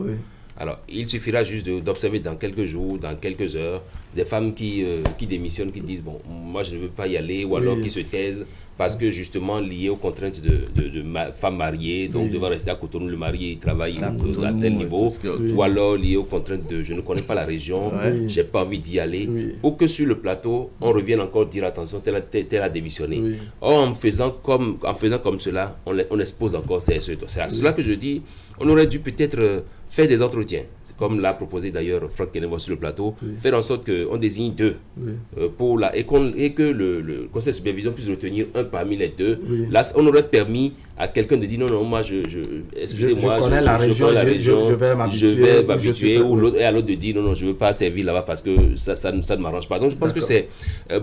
Alors, il suffira juste d'observer dans quelques jours, dans quelques heures, des femmes qui démissionnent, qui disent, bon, moi je ne veux pas y aller, ou alors qui se taisent, parce que justement liées aux contraintes de femmes mariées, donc devant rester à Cotonou, le mari il travaille à tel niveau, ou alors liées aux contraintes de je ne connais pas la région, j'ai pas envie d'y aller, pour que sur le plateau, on revienne encore dire attention, tel a démissionné. Or, en faisant comme cela, on expose encore ces SE. C'est à cela que je dis, on aurait dû peut-être faire des entretiens, comme l'a proposé d'ailleurs Franck Kenevo sur le plateau, faire en sorte qu'on désigne deux et que le conseil de supervision puisse retenir un parmi les deux. Là, on aurait permis à quelqu'un de dire non, moi excusez-moi, je connais la région, je vais m'habituer, ou l'autre, et à l'autre de dire non, je ne veux pas servir là-bas parce que ça ne m'arrange pas. Donc je pense que c'est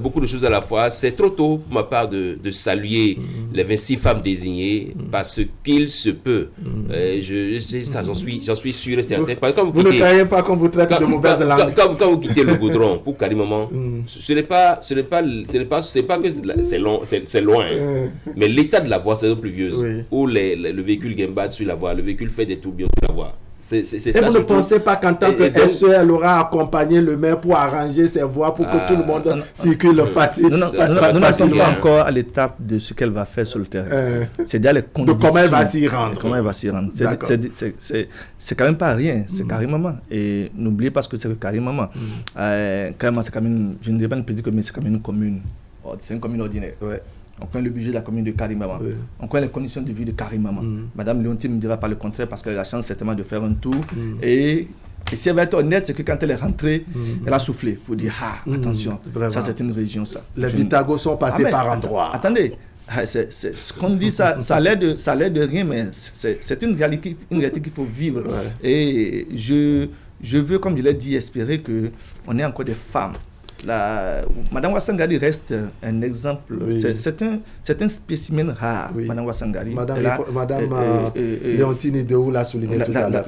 beaucoup de choses à la fois. C'est trop tôt pour ma part de saluer les 26 femmes désignées parce qu'il se peut. J'en suis sûr et certain. Vous ne croyez pas qu'on vous traite de mauvaise langue. Quand vous quittez le goudron pour Karimama, ce n'est pas que c'est loin, mais l'état de la voie, c'est la pluvieuse, où le véhicule gambade sur la voie, le véhicule fait des tourbillons sur la voie. C'est ça, et vous ne pensez pas qu'en tant que SE, elle aura accompagné le maire pour arranger ses voies pour que tout le monde circule facilement? Nous n'en sommes pas encore à l'étape de ce qu'elle va faire sur le terrain. C'est-à-dire les conditions. De comment elle va s'y rendre. Comment elle va s'y rendre. C'est quand même pas rien. C'est Karimama. Et n'oubliez pas ce que c'est que Karimama. Karimama, c'est quand même, je ne dirais pas une petite commune, c'est quand même une commune. C'est une commune ordinaire. On connaît le budget de la commune de Karimama. On connaît les conditions de vie de Karimama. Madame Léontine me dira pas le contraire parce qu'elle a la chance certainement de faire un tour. Et si elle va être honnête, c'est que quand elle est rentrée, elle a soufflé pour dire attention, ça c'est une région ça. Les Bitago sont passés par endroits. Attendez, ce qu'on dit, ça a l'air de rien, mais c'est une réalité qu'il faut vivre. Et je veux, comme je l'ai dit, espérer qu'on ait encore des femmes. Madame Wassangari reste un exemple. C'est un spécimen rare, Madame Wassangari. Madame Léontine Idowu l'a souligné tout à l'heure.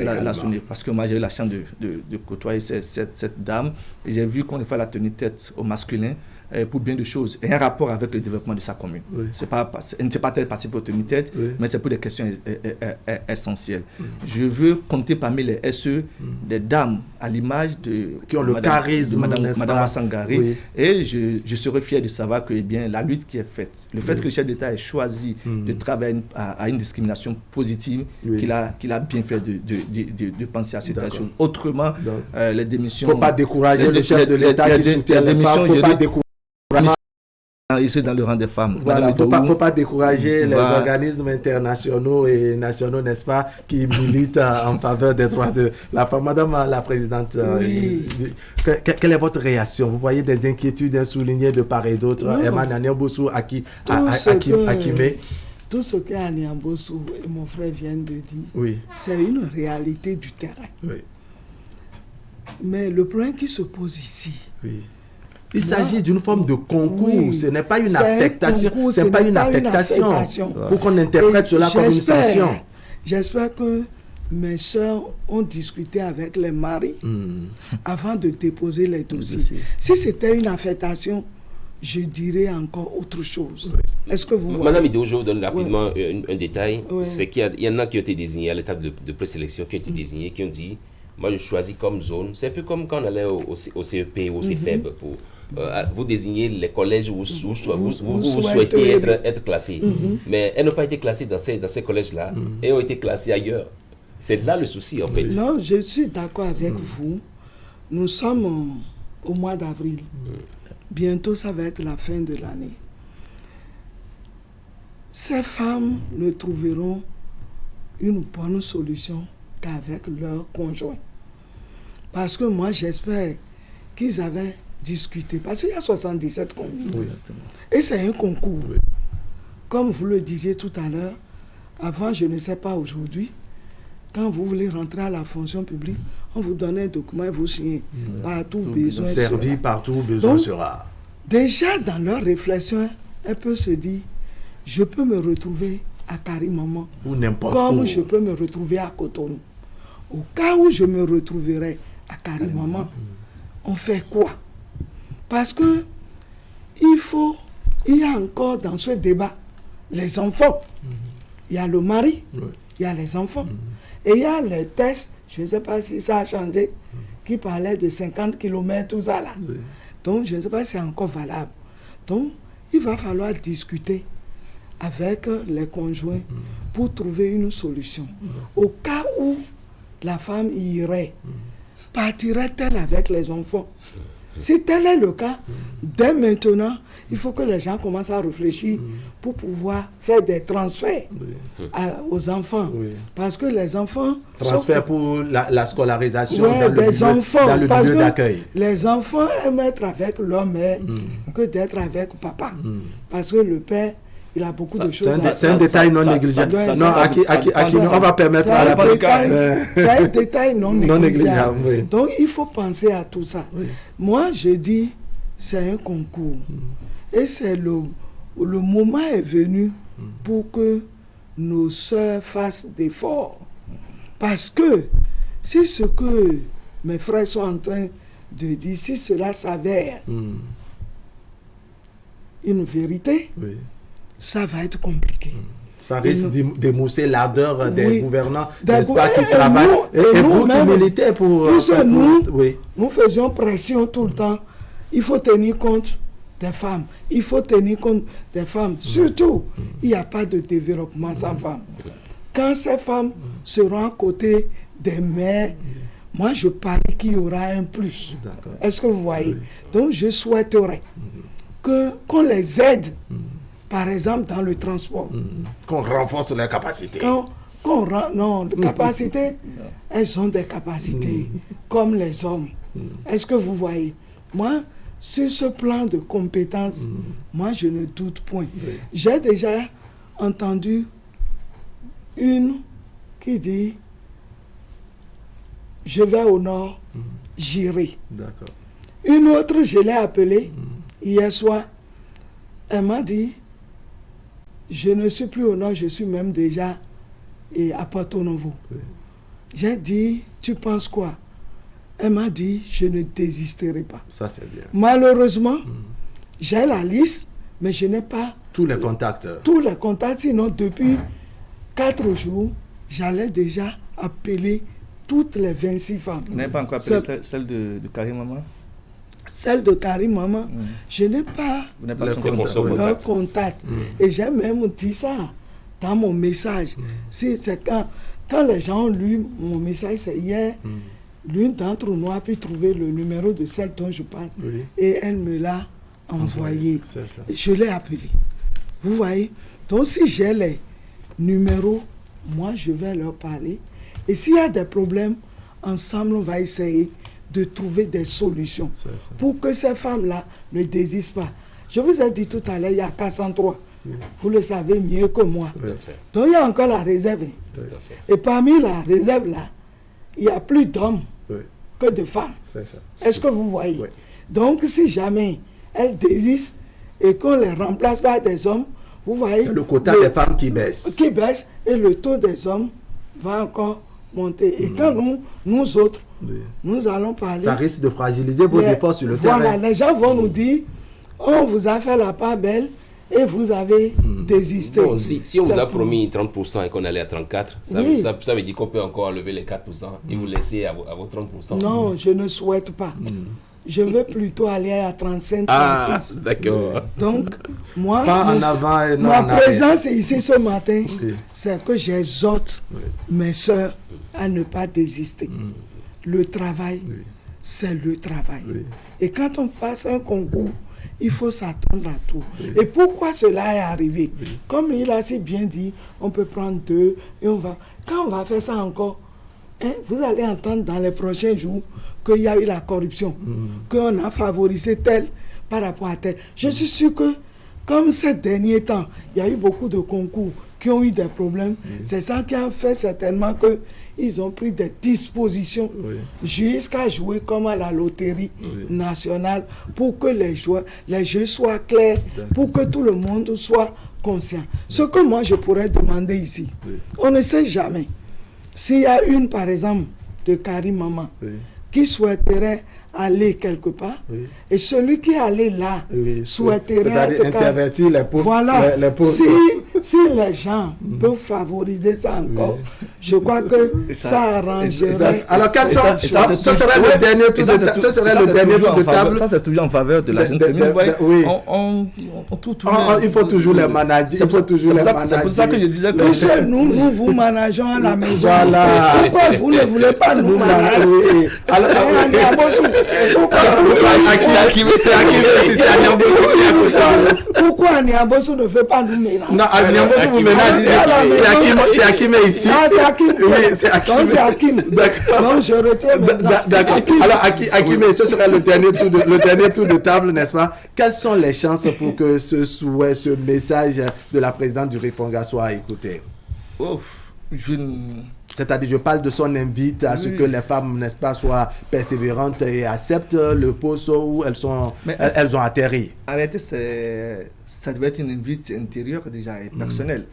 Parce que moi j'ai eu la chance de côtoyer cette dame et j'ai vu qu'on a fait la tenue tête au masculin pour bien de choses et un rapport avec le développement de sa commune. Elle ne s'est pas très passive au tenue tête, mais c'est pour des questions essentielles. Je veux compter parmi les SE des dames à l'image qui ont le charisme de Madame Wassangari. Et je serais fier de savoir que la lutte qui est faite, le fait que le chef d'État ait choisi de travailler à une discrimination positive, qu'il a bien fait de penser à cette chose. Autrement, les démissions... Il ne faut pas décourager le chef de l'État qui soutient les femmes. Il ne faut pas décourager ici dans le rang des femmes. Voilà, il ne faut pas décourager les organismes internationaux et nationaux, n'est-ce pas, qui militent en faveur des droits de la femme. Madame la Présidente, quelle est votre réaction? Vous voyez des inquiétudes soulignées de part et d'autre. Emma Naniambossou, Akime. Tout ce qu'Aniambossou et mon frère viennent de dire, c'est une réalité du terrain. Mais le problème qui se pose ici, il s'agit d'une forme de concours, ce n'est pas une affectation, c'est pas une affectation. Pour qu'on interprète cela comme une sanction. J'espère que mes soeurs ont discuté avec les maris avant de déposer les dossiers. Si c'était une affectation, je dirais encore autre chose. Est-ce que vous Madame Ideo, je vous donne rapidement un détail. Oui. C'est qu'il y en a qui ont été désignés à l'étape de présélection, qui ont été désignés, qui ont dit, moi je choisis comme zone. C'est un peu comme quand on allait au CEP, au CFEB. Vous désignez les collèges où vous souhaitez être classé. Mais elles n'ont pas été classées dans ces collèges-là. Elles ont été classées ailleurs. C'est là le souci, en fait. Non, je suis d'accord avec vous. Nous sommes au mois d'avril. Bientôt, ça va être la fin de l'année. Ces femmes ne trouveront une bonne solution qu'avec leur conjoint. Parce que moi, j'espère qu'ils avaient discuté. Parce qu'il y a 77 concours. Oui. Et c'est un concours. Oui. Comme vous le disiez tout à l'heure, avant, je ne sais pas aujourd'hui, quand vous voulez rentrer à la fonction publique, on vous donne un document et vous signez. Partout besoin sera. Servi partout besoin sera. Déjà, dans leur réflexion, elle peut se dire, je peux me retrouver à Karimama. Ou n'importe où. Comme je peux me retrouver à Cotonou. Au cas où je me retrouverai à Karimama, on fait quoi? Parce que il y a encore dans ce débat les enfants. Il y a le mari, il y a les enfants. Et il y a les tests, je ne sais pas si ça a changé, qui parlaient de 50 km, tout ça là. Donc, je ne sais pas si c'est encore valable. Donc, il va falloir discuter avec les conjoints pour trouver une solution. Au cas où la femme irait, partirait-elle avec les enfants? Si tel est le cas, dès maintenant, il faut que les gens commencent à réfléchir pour pouvoir faire des transferts aux enfants. Parce que les enfants... Transfert pour la scolarisation dans le lieu d'accueil. Les enfants aiment être avec leur mère que d'être avec papa. Parce que le père, il a beaucoup de choses. C'est un détail non négligeable. On va permettre à la c'est un détail non négligeable. Donc, il faut penser à tout ça. Moi, je dis, c'est un concours. Et c'est le moment est venu pour que nos sœurs fassent d'efforts. Parce que si ce que mes frères sont en train de dire, si cela s'avère une vérité, ça va être compliqué. Ça risque d'émousser l'ardeur des gouvernants, n'est-ce pas, qui travaillent. Et vous qui militez pour... Nous faisions pression tout le temps. Il faut tenir compte des femmes. Il faut tenir compte des femmes. Surtout, il n'y a pas de développement sans femmes. Quand ces femmes seront à côté des mères, moi je parie qu'il y aura un plus. Est-ce que vous voyez? Donc je souhaiterais qu'on les aide. Par exemple, dans le transport. Qu'on renforce leurs capacités. Non, les capacités, elles ont des capacités comme les hommes. Est-ce que vous voyez? Moi, sur ce plan de compétences, moi, je ne doute point. J'ai déjà entendu une qui dit « Je vais au nord, j'irai ». Une autre, je l'ai appelée hier soir. Elle m'a dit « Je ne suis plus au nord, je suis même déjà à Porto Novo. » J'ai dit « Tu penses quoi ?» Elle m'a dit « Je ne désisterai pas. » Ça, c'est bien. Malheureusement, j'ai la liste, mais je n'ai pas... Tous les contacts. Tous les contacts, sinon depuis 4 jours, j'allais déjà appeler toutes les 26 femmes. Vous n'avez pas encore appelé celle de Karimama? Celle de Karimama, je n'ai pas leur contact. Et j'ai même dit ça dans mon message. C'est quand les gens ont lu mon message, c'est hier, l'une d'entre nous a pu trouver le numéro de celle dont je parle. Et elle me l'a envoyé. Et je l'ai appelé. Vous voyez? Donc si j'ai les numéros, moi je vais leur parler. Et s'il y a des problèmes, ensemble on va essayer de trouver des solutions pour que ces femmes-là ne désistent pas. Je vous ai dit tout à l'heure, il y a 403. Vous le savez mieux que moi. Donc il y a encore la réserve. Et parmi la réserve là, il y a plus d'hommes que de femmes. Est-ce que vous voyez? Donc si jamais elles désistent et qu'on les remplace par des hommes, vous voyez... C'est le quota des femmes qui baisse. Qui baisse et le taux des hommes va encore monter. Et quand nous autres, nous allons parler... Ça risque de fragiliser vos efforts sur le terrain. Voilà, les gens vont nous dire, On vous a fait la part belle et vous avez désisté. Bon, si on vous a promis 30% et qu'on allait à 34%, ça veut dire qu'on peut encore enlever les 4% et vous laisser à vos 30%. Non, je ne souhaite pas. Je veux plutôt aller à 35, 36. Ah, d'accord. Donc, moi, pas en avant et non ma en arrière. présence ici ce matin, c'est que j'exhorte mes soeurs à ne pas désister. Le travail, c'est le travail. Et quand on passe un concours, il faut s'attendre à tout. Et pourquoi cela est arrivé? Comme il a si bien dit, on peut prendre 2 et on va... Quand on va faire ça encore, vous allez entendre dans les prochains jours qu'il y a eu la corruption, qu'on a favorisé tel par rapport à tel. Je suis sûr que, comme ces derniers temps, il y a eu beaucoup de concours qui ont eu des problèmes. C'est ça qui a fait certainement qu'ils ont pris des dispositions jusqu'à jouer comme à la loterie nationale pour que les jeux soient clairs, pour que tout le monde soit conscient. Ce que moi je pourrais demander ici, on ne sait jamais. S'il y a une, par exemple, de Karim Maman, qui souhaiterait aller quelque part, et celui qui est allé là souhaiterait intervertir les pauvres. Voilà, les pauvres. Si les gens peuvent favoriser ça encore, je crois que ça arrangerait. Alors, ce serait le dernier tour de table. Ça, c'est toujours en faveur de la jeune féminine. Il faut toujours les manager. C'est pour ça que je disais que... Puisque nous vous manageons à la maison. Voilà. Pourquoi vous ne voulez pas nous manager? Alors, pourquoi Niamboso ne veut pas nous ménager? Non, Niamboso vous ménage. C'est Hakim ici. Ah, c'est Hakim. Oui, c'est Hakim. Donc, c'est Hakim. D'accord. Donc, je retiens maintenant. D'accord. Alors, Hakim, ce serait le dernier tour de table, n'est-ce pas? Quelles sont les chances pour que ce souhait, ce message de la présidente du Rifonga soit écouté? C'est-à-dire, je parle de son invite à ce que les femmes, n'est-ce pas, soient persévérantes et acceptent le poste où elles ont atterri. En réalité, ça devait être une invite intérieure déjà et personnelle.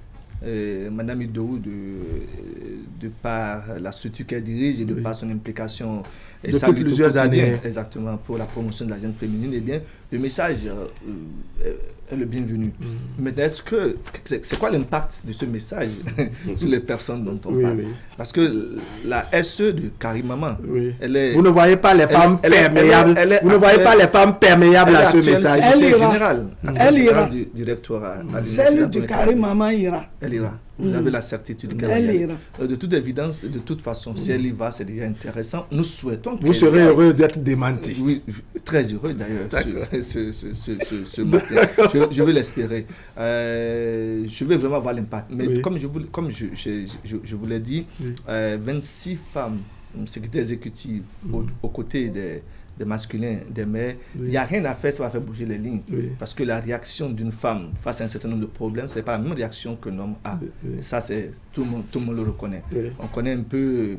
Madame Idou, de par la structure qu'elle dirige et de par son implication et depuis plusieurs années, exactement, pour la promotion de la jeune féminine, eh bien, le message est le bienvenu. Maintenant, c'est quoi l'impact de ce message sur les personnes dont on parle? Parce que la SE de Karim Maman, elle est... Vous ne voyez pas les femmes perméables. Vous ne voyez pas les femmes perméables à ce message. Elle ira. Elle ira. Du rectorat. Celle de Karim Maman ira. Elle ira. Vous avez la certitude qu'elle ira. De toute évidence, de toute façon, si elle y va, c'est déjà intéressant. Nous souhaitons. Vous serez heureux d'être démenti. Oui, très heureux d'ailleurs ce matin. Je veux l'espérer. Je vais vraiment avoir l'impact. Mais comme je vous l'ai dit, 26 femmes secrétaires exécutives aux côtés des masculins, des mères, il n'y a rien à faire, ça va faire bouger les lignes. Parce que la réaction d'une femme face à un certain nombre de problèmes, ce n'est pas la même réaction qu'un homme a. Et ça, tout le monde le reconnaît. On connaît un peu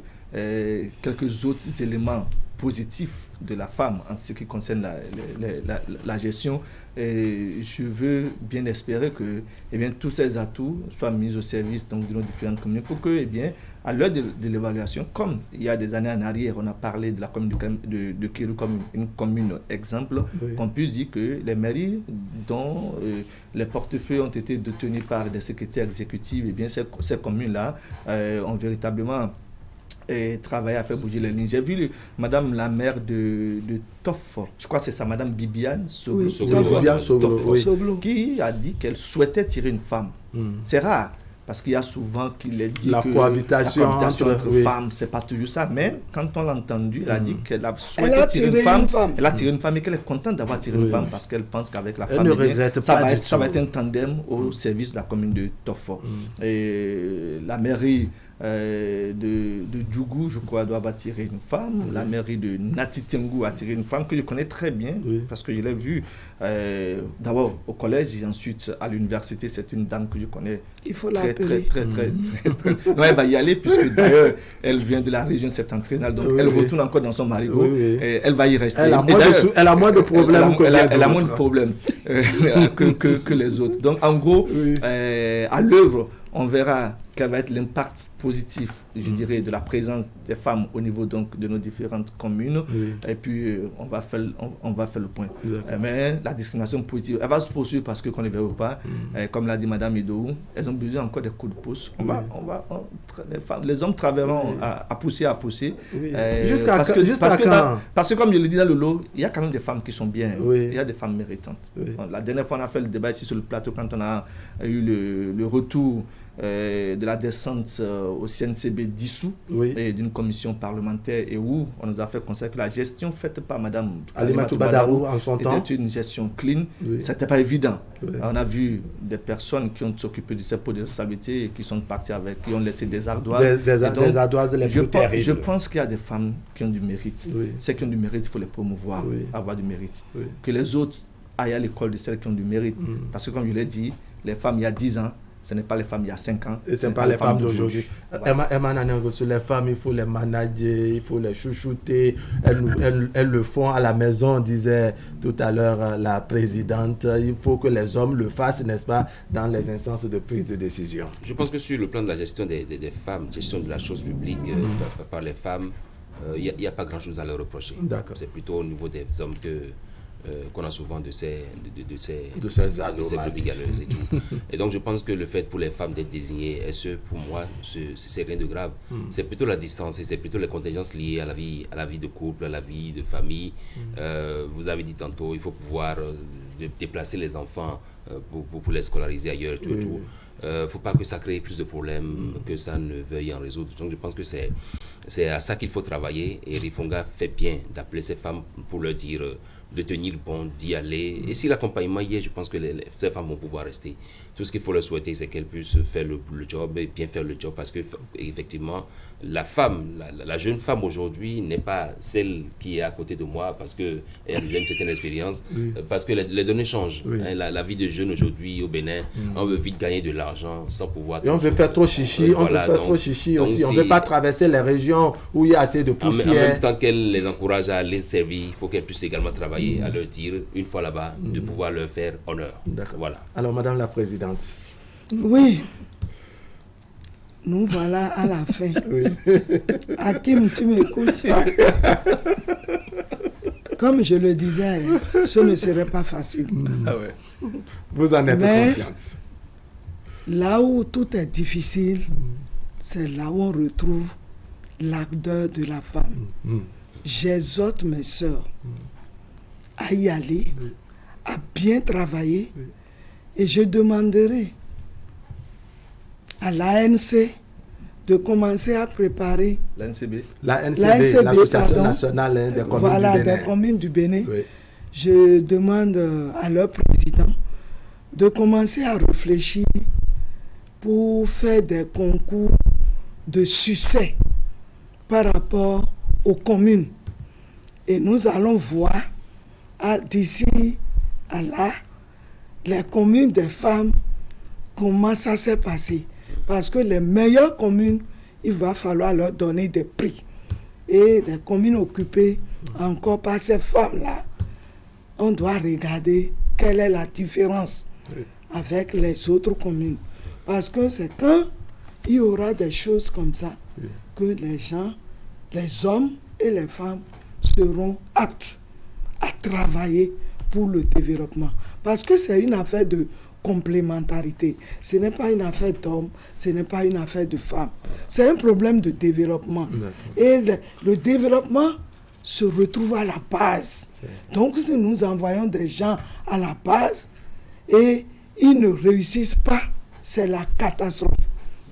quelques autres éléments positifs de la femme en ce qui concerne la gestion. Et je veux bien espérer que tous ces atouts soient mis au service de nos différentes communes pour que, à l'heure de l'évaluation, comme il y a des années en arrière, on a parlé de la commune de Kirou comme une commune exemple, qu'on puisse dire que les mairies dont les portefeuilles ont été détenus par des secrétaires exécutifs, ces communes-là ont véritablement travailler à faire bouger les lignes. J'ai vu madame la maire de Toff, je crois que c'est ça, madame Bibiane Soglo, qui a dit qu'elle souhaitait tirer une femme. C'est rare, parce qu'il y a souvent qu'il est dit que la cohabitation entre femmes, c'est pas toujours ça, mais quand on l'a entendu, elle a dit qu'elle a souhaité tirer une femme. Elle a tiré une femme et qu'elle est contente d'avoir tiré une femme parce qu'elle pense qu'avec la femme, ça va être un tandem au service de la commune de Toff. Et la mairie de Djougou, je crois, doit attirer une femme. La mairie de Natitengu a attiré une femme que je connais très bien parce que je l'ai vue d'abord au collège et ensuite à l'université. C'est une dame que je connais. Il faut l'appeler. Très. Non, elle va y aller puisque d'ailleurs elle vient de la région septentrionale, donc elle retourne encore dans son marigot et elle va y rester. Elle a moins de problèmes elle a moins de problèmes que les autres. Donc en gros, à l'œuvre on verra quel va être l'impact positif, je dirais, de la présence des femmes au niveau donc de nos différentes communes. Et puis, on va faire le point. Mais la discrimination positive, elle va se poursuivre parce qu'on ne verra pas. Comme l'a dit Mme Idou, elles ont besoin encore des coups de pouce. Les hommes travailleront à pousser. Parce que comme je le dis dans le lot, il y a quand même des femmes qui sont bien. Il y a des femmes méritantes. La dernière fois, on a fait le débat ici sur le plateau quand on a eu le retour de la descente au CNCB dissous et d'une commission parlementaire et où on nous a fait constater que la gestion faite par Mme Alimatou Badarou en son temps était une gestion clean. C'était pas évident. On a vu des personnes qui ont s'occupé de ces postes de responsabilité et qui sont parties avec, qui ont laissé des ardoises. Des ardoises les plus terribles. Je pense qu'il y a des femmes qui ont du mérite. Celles qui ont du mérite, il faut les promouvoir, avoir du mérite. Que les autres aillent à l'école de celles qui ont du mérite. Parce que comme je l'ai dit, les femmes il y a 10 ans, ce n'est pas les femmes il y a 5 ans. Et ce n'est pas les femmes d'aujourd'hui. Les femmes, il faut les manager, il faut les chouchouter. Elles le font à la maison, disait tout à l'heure la présidente. Il faut que les hommes le fassent, n'est-ce pas, dans les instances de prise de décision. Je pense que sur le plan de la gestion des femmes, gestion de la chose publique par les femmes, il n'y a pas grand-chose à leur reprocher. C'est plutôt au niveau des hommes qu'on a souvent de ces brebis galeuses et tout. Et donc je pense que le fait pour les femmes d'être désignées, pour moi, c'est rien de grave. C'est plutôt la distance et c'est plutôt les contingences liées à la vie de couple, à la vie de famille. Vous avez dit tantôt, il faut pouvoir déplacer les enfants pour les scolariser ailleurs et tout. Il ne faut pas que ça crée plus de problèmes que ça ne veuille en résoudre. Donc je pense que c'est à ça qu'il faut travailler et Rifonga fait bien d'appeler ces femmes pour leur dire de tenir bon, d'y aller. Et si l'accompagnement y est, je pense que ces femmes vont pouvoir rester. Tout ce qu'il faut leur souhaiter, c'est qu'elles puissent faire le job et bien faire le job parce que effectivement, la femme, la jeune femme aujourd'hui n'est pas celle qui est à côté de moi parce qu'elle a une certaine expérience, parce que les données changent. La vie de jeune aujourd'hui au Bénin, on veut vite gagner de l'argent sans pouvoir... Et on veut faire trop chichi, aussi. On ne veut pas traverser les régions où il y a assez de poussière. En même temps qu'elle les encourage à les servir, il faut qu'elles puissent également travailler à leur dire, une fois là-bas, de pouvoir leur faire honneur. Voilà. Alors, Madame la Présidente. Oui. Nous voilà à la fin. Hakim, tu m'écoutes? Comme je le disais, ce ne serait pas facile. Vous en êtes consciente. Là où tout est difficile, c'est là où on retrouve l'ardeur de la femme. J'exhorte mes sœurs à y aller, à bien travailler, et je demanderai à l'ANC de commencer à préparer l'ANCB, l'Association nationale des communes du Bénin. Des communes du Bénin. Je demande à leur président de commencer à réfléchir pour faire des concours de succès par rapport aux communes. Et nous allons voir d'ici à là, les communes des femmes, comment ça s'est passé. Parce que les meilleures communes, il va falloir leur donner des prix. Et les communes occupées encore par ces femmes-là, on doit regarder quelle est la différence avec les autres communes. Parce que c'est quand il y aura des choses comme ça que les gens, les hommes et les femmes seront aptes à travailler pour le développement. Parce que c'est une affaire de complémentarité. Ce n'est pas une affaire d'hommes, ce n'est pas une affaire de femmes. C'est un problème de développement. Et le développement se retrouve à la base. Donc si nous envoyons des gens à la base et ils ne réussissent pas, c'est la catastrophe.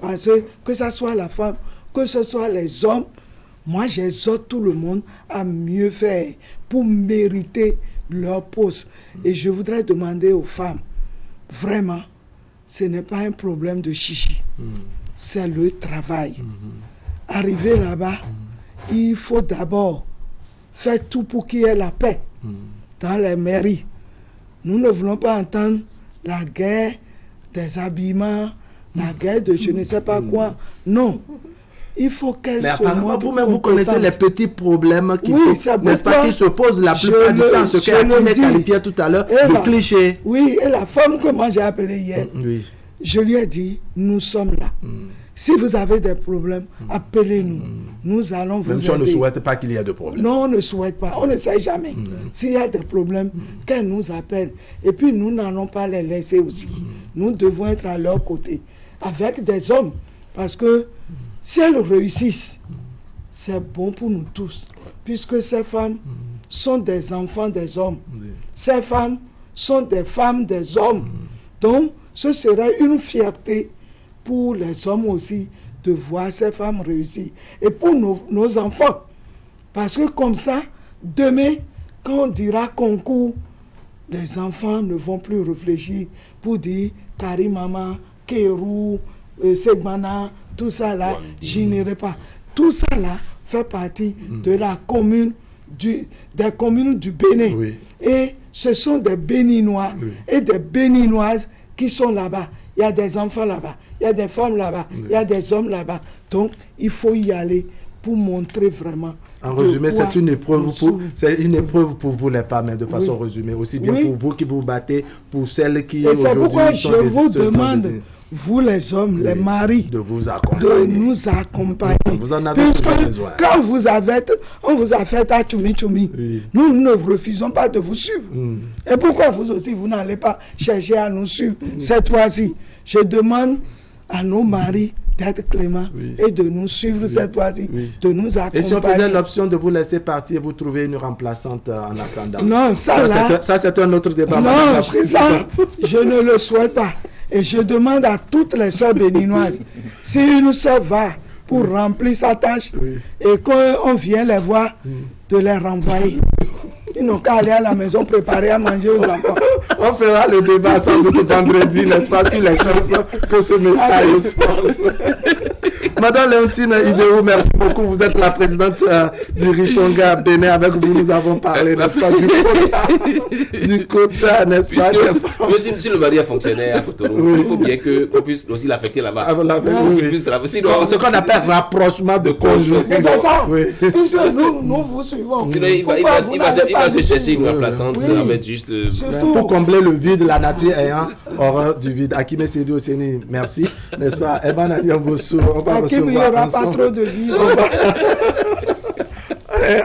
Parce que ce soit la femme, que ce soit les hommes, moi j'exhorte tout le monde à mieux faire pour mériter leur poste. Et je voudrais demander aux femmes, vraiment, ce n'est pas un problème de chichi, c'est le travail. Arriver là-bas, il faut d'abord faire tout pour qu'il y ait la paix dans les mairies. Nous ne voulons pas entendre la guerre des habillements, la guerre de je ne sais pas quoi. Non. Il faut qu'elle mais se montre vous-même, vous connaissez les petits problèmes qui, n'est-ce pas, qui se posent la plupart du temps, ce qu'a qualifié tout à l'heure de cliché. Oui, et la femme que moi j'ai appelée hier, je lui ai dit, nous sommes là. Si vous avez des problèmes, appelez-nous. Nous allons vous aider. Même si on ne souhaite pas qu'il y ait de problèmes. Non, on ne souhaite pas. On ne sait jamais. S'il y a des problèmes, qu'elles nous appellent. Et puis, nous n'allons pas les laisser aussi. Nous devons être à leur côté, avec des hommes. Parce que si elles réussissent, c'est bon pour nous tous. Puisque ces femmes sont des enfants des hommes. Ces femmes sont des femmes des hommes. Donc, ce serait une fierté pour les hommes aussi de voir ces femmes réussir. Et pour nos enfants. Parce que comme ça, demain, quand on dira concours, les enfants ne vont plus réfléchir pour dire Karimama, Kérou, Segmana, tout ça là, je n'irai pas. Tout ça là fait partie de la commune, des communes du Bénin. Oui. Et ce sont des Béninois et des Béninoises qui sont là-bas. Il y a des enfants là-bas, il y a des femmes là-bas, il y a des hommes là-bas. Donc, il faut y aller pour montrer vraiment. En résumé, c'est une épreuve pour vous les femmes, de façon résumée. Aussi bien pour vous qui vous battez, pour celles qui aujourd'hui sont des... C'est pourquoi je vous demande, vous les hommes, les maris, de nous accompagner. Vous en avez besoin. Quand on vous a fait à Tchoumi Tchoumi, nous ne refusons pas de vous suivre. Et pourquoi vous aussi, vous n'allez pas chercher à nous suivre cette fois-ci? Je demande à nos maris d'être cléments et de nous suivre cette fois-ci, de nous accompagner. Et si on faisait l'option de vous laisser partir, vous trouvez une remplaçante en attendant? Non, ça c'est un autre débat. Non, c'est ça, je ne le souhaite pas. Et je demande à toutes les sœurs béninoises, si une sœur va pour remplir sa tâche et qu'on vient les voir, de les renvoyer. Ils n'ont qu'à aller à la maison préparer à manger aux enfants. On fera le débat sans doute vendredi, n'est-ce pas, sur les choses que ce message pense. Madame Léontine Idéou, merci beaucoup. Vous êtes la présidente du Rifonga Bénin. Avec vous, nous avons parlé, n'est-ce pas, du quota, n'est-ce pas? Si le mari est fonctionnaire à Cotonou, il faut bien qu'on puisse aussi l'affecter là-bas. Ce qu'on appelle rapprochement de conjoints. C'est ça. Puisque nous vous suivons. Sinon, il va se chercher une remplaçante avec juste... Pour combler le vide, la nature ayant horreur du vide. Akime Seydou Oseni, merci. N'est-ce pas? Eban Adiambosu, on va recevoir il n'y aura pas trop de vide.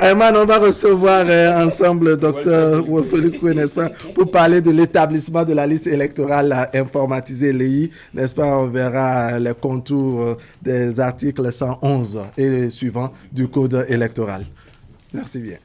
Ayman, on va recevoir ensemble Dr Wolfeli Koué, n'est-ce pas, pour parler de l'établissement de la liste électorale informatisée, l'EI, n'est-ce pas? On verra les contours des articles 111 et suivants du code électoral. Merci bien.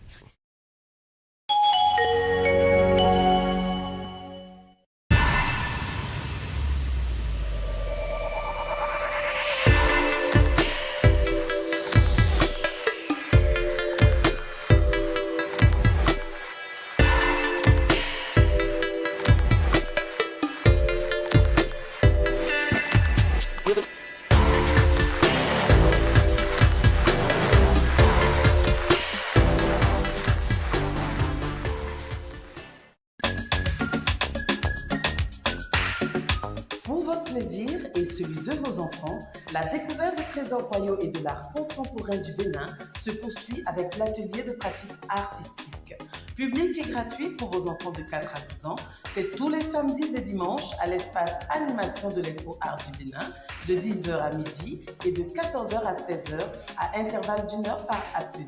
La découverte des trésors royaux et de l'art contemporain du Bénin se poursuit avec l'atelier de pratique artistique. Public et gratuit pour vos enfants de 4 à 12 ans, c'est tous les samedis et dimanches à l'espace animation de l'Expo Art du Bénin de 10h à midi et de 14h à 16h à intervalle d'1 heure par atelier.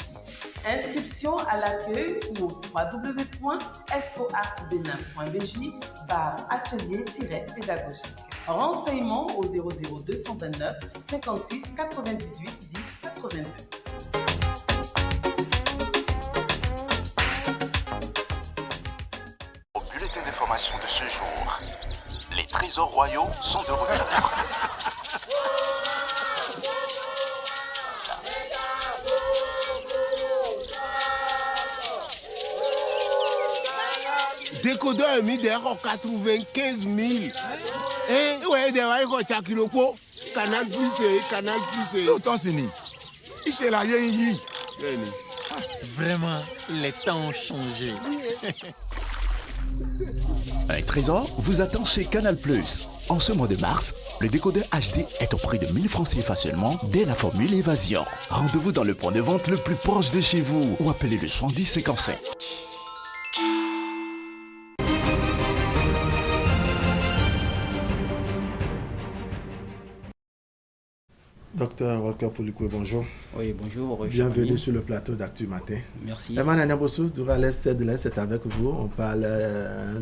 Inscription à l'accueil au www.expoartbénin.bj/atelier-pédagogique. Renseignements au 00229 56 98 10 82. Au bulletin d'information de ce jour, les trésors royaux sont de retour. Décodeur mis derrière 95 000. Et ouais, derrière Chakilopo, Canal Plus, Canal Plus. Autant c'est ni. Il la yéyi. Vraiment, les temps ont changé. Un trésor vous attend chez Canal Plus. En ce mois de mars, le décodeur HD est au prix de 1000 francs CFA seulement dès la formule évasion. Rendez-vous dans le point de vente le plus proche de chez vous ou appelez le 70 57. Docteur Walker Folikwe, bonjour. Oui, bonjour. Bienvenue sur le plateau d'Actu Matin. Merci. Emmanuel Niambossou, Dourales Sedles, c'est avec vous. On parle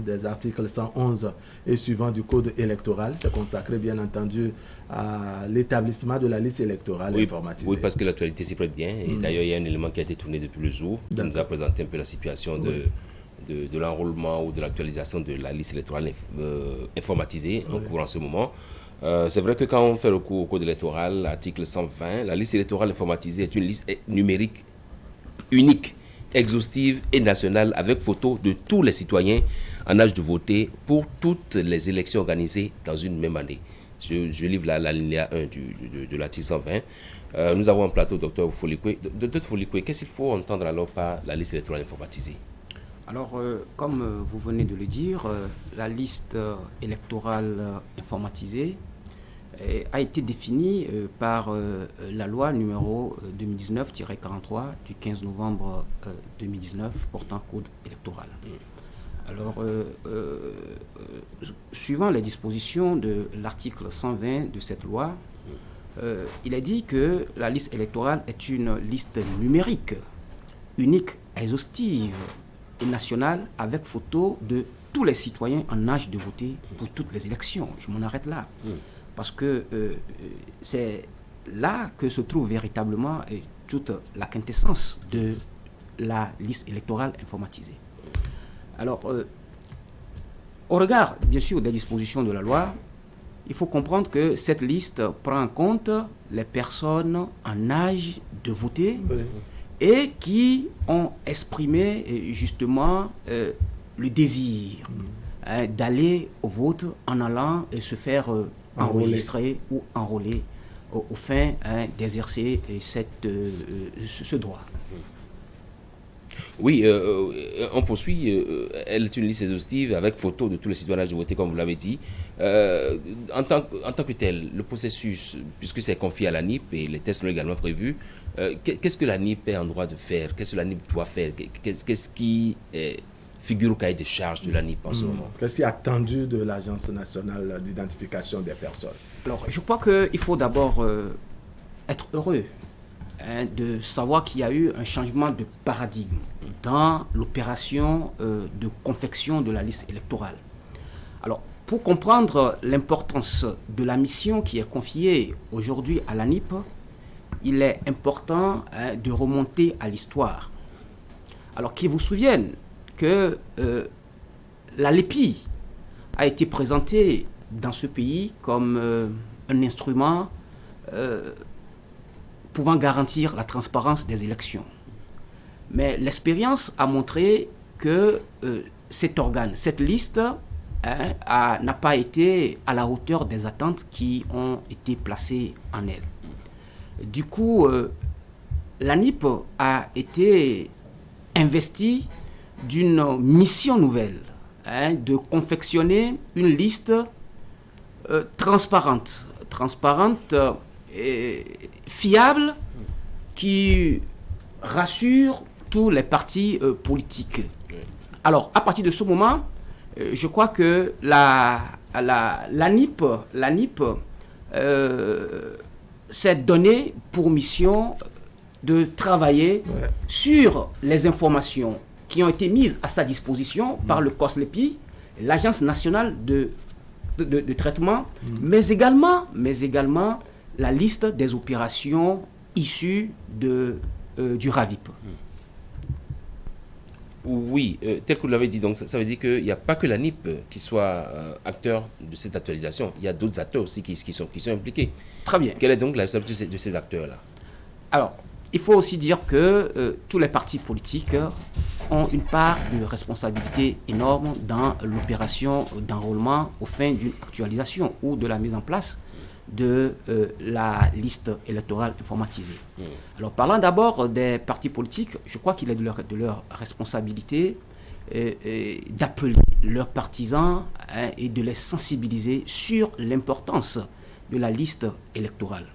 des articles 111 et suivants du Code électoral. C'est consacré, bien entendu, à l'établissement de la liste électorale informatisée. Oui, parce que l'actualité s'y prête bien. Et d'ailleurs, il y a un élément qui a été tourné depuis le jour, qui nous a présenté un peu la situation de l'enrôlement ou de l'actualisation de la liste électorale informatisée en cours en ce moment. C'est vrai que quand on fait recours au code électoral, l'article 120, la liste électorale informatisée est une liste numérique unique, exhaustive et nationale avec photo de tous les citoyens en âge de voter pour toutes les élections organisées dans une même année. Je livre l'alinéa 1 de l'article 120. Nous avons un plateau, Dr Folikwe. Dr Folikwe, qu'est-ce qu'il faut entendre alors par la liste électorale informatisée? Alors, comme vous venez de le dire, la liste électorale informatisée a été définie par la loi numéro 2019-43 du 15 novembre 2019 portant code électoral. Alors, suivant les dispositions de l'article 120 de cette loi, il est dit que la liste électorale est une liste numérique, unique, exhaustive et nationale avec photo de tous les citoyens en âge de voter pour toutes les élections. Je m'en arrête là. Parce que c'est là que se trouve véritablement toute la quintessence de la liste électorale informatisée. Alors, au regard, bien sûr, des dispositions de la loi, il faut comprendre que cette liste prend en compte les personnes en âge de voter et qui ont exprimé justement le désir d'aller au vote en allant se faire enregistrer ou enrôler au fin d'exercer ce droit. Oui, on poursuit. Elle est une liste exhaustive avec photo de tous les citoyens de voter, comme vous l'avez dit. En tant que tel, le processus, puisque c'est confié à la NIP et les tests sont également prévus, qu'est-ce que la NIP est en droit de faire? Qu'est-ce que la NIP doit faire? Qu'est-ce qui figure au cahier de charge de la NIP en ce moment? Qu'est-ce qui est attendu de l'Agence nationale d'identification des personnes? Alors, je crois qu'il faut d'abord être heureux de savoir qu'il y a eu un changement de paradigme dans l'opération de confection de la liste électorale. Alors, pour comprendre l'importance de la mission qui est confiée aujourd'hui à la NIP, il est important de remonter à l'histoire. Alors, qu'il vous souvienne que la LEPI a été présentée dans ce pays comme un instrument pouvant garantir la transparence des élections. Mais l'expérience a montré que cet organe, cette liste, n'a pas été à la hauteur des attentes qui ont été placées en elle. Du coup, la NIP a été investie d'une mission nouvelle, de confectionner une liste transparente et fiable, qui rassure tous les partis politiques. Alors, à partir de ce moment, je crois que la NIP s'est donné pour mission de travailler sur les informations qui ont été mises à sa disposition par le COSLEPI, l'Agence nationale de traitement, mais également la liste des opérations issues du RAVIP. Oui, tel que vous l'avez dit, donc ça veut dire qu'il n'y a pas que la NIP qui soit acteur de cette actualisation. Il y a d'autres acteurs aussi qui sont impliqués. Très bien. Quelle est donc la responsabilité de ces acteurs-là? Alors, il faut aussi dire que tous les partis politiques ont une part de responsabilité énorme dans l'opération d'enrôlement au fin d'une actualisation ou de la mise en place de la liste électorale informatisée. Alors, parlant d'abord des partis politiques, je crois qu'il est de leur responsabilité d'appeler leurs partisans et de les sensibiliser sur l'importance de la liste électorale.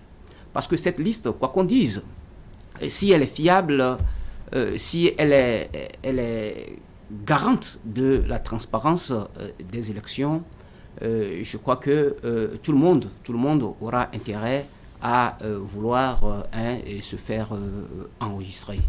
Parce que cette liste, quoi qu'on dise, si elle est fiable, si elle est garante de la transparence des élections, je crois que tout le monde aura intérêt à vouloir se faire enregistrer.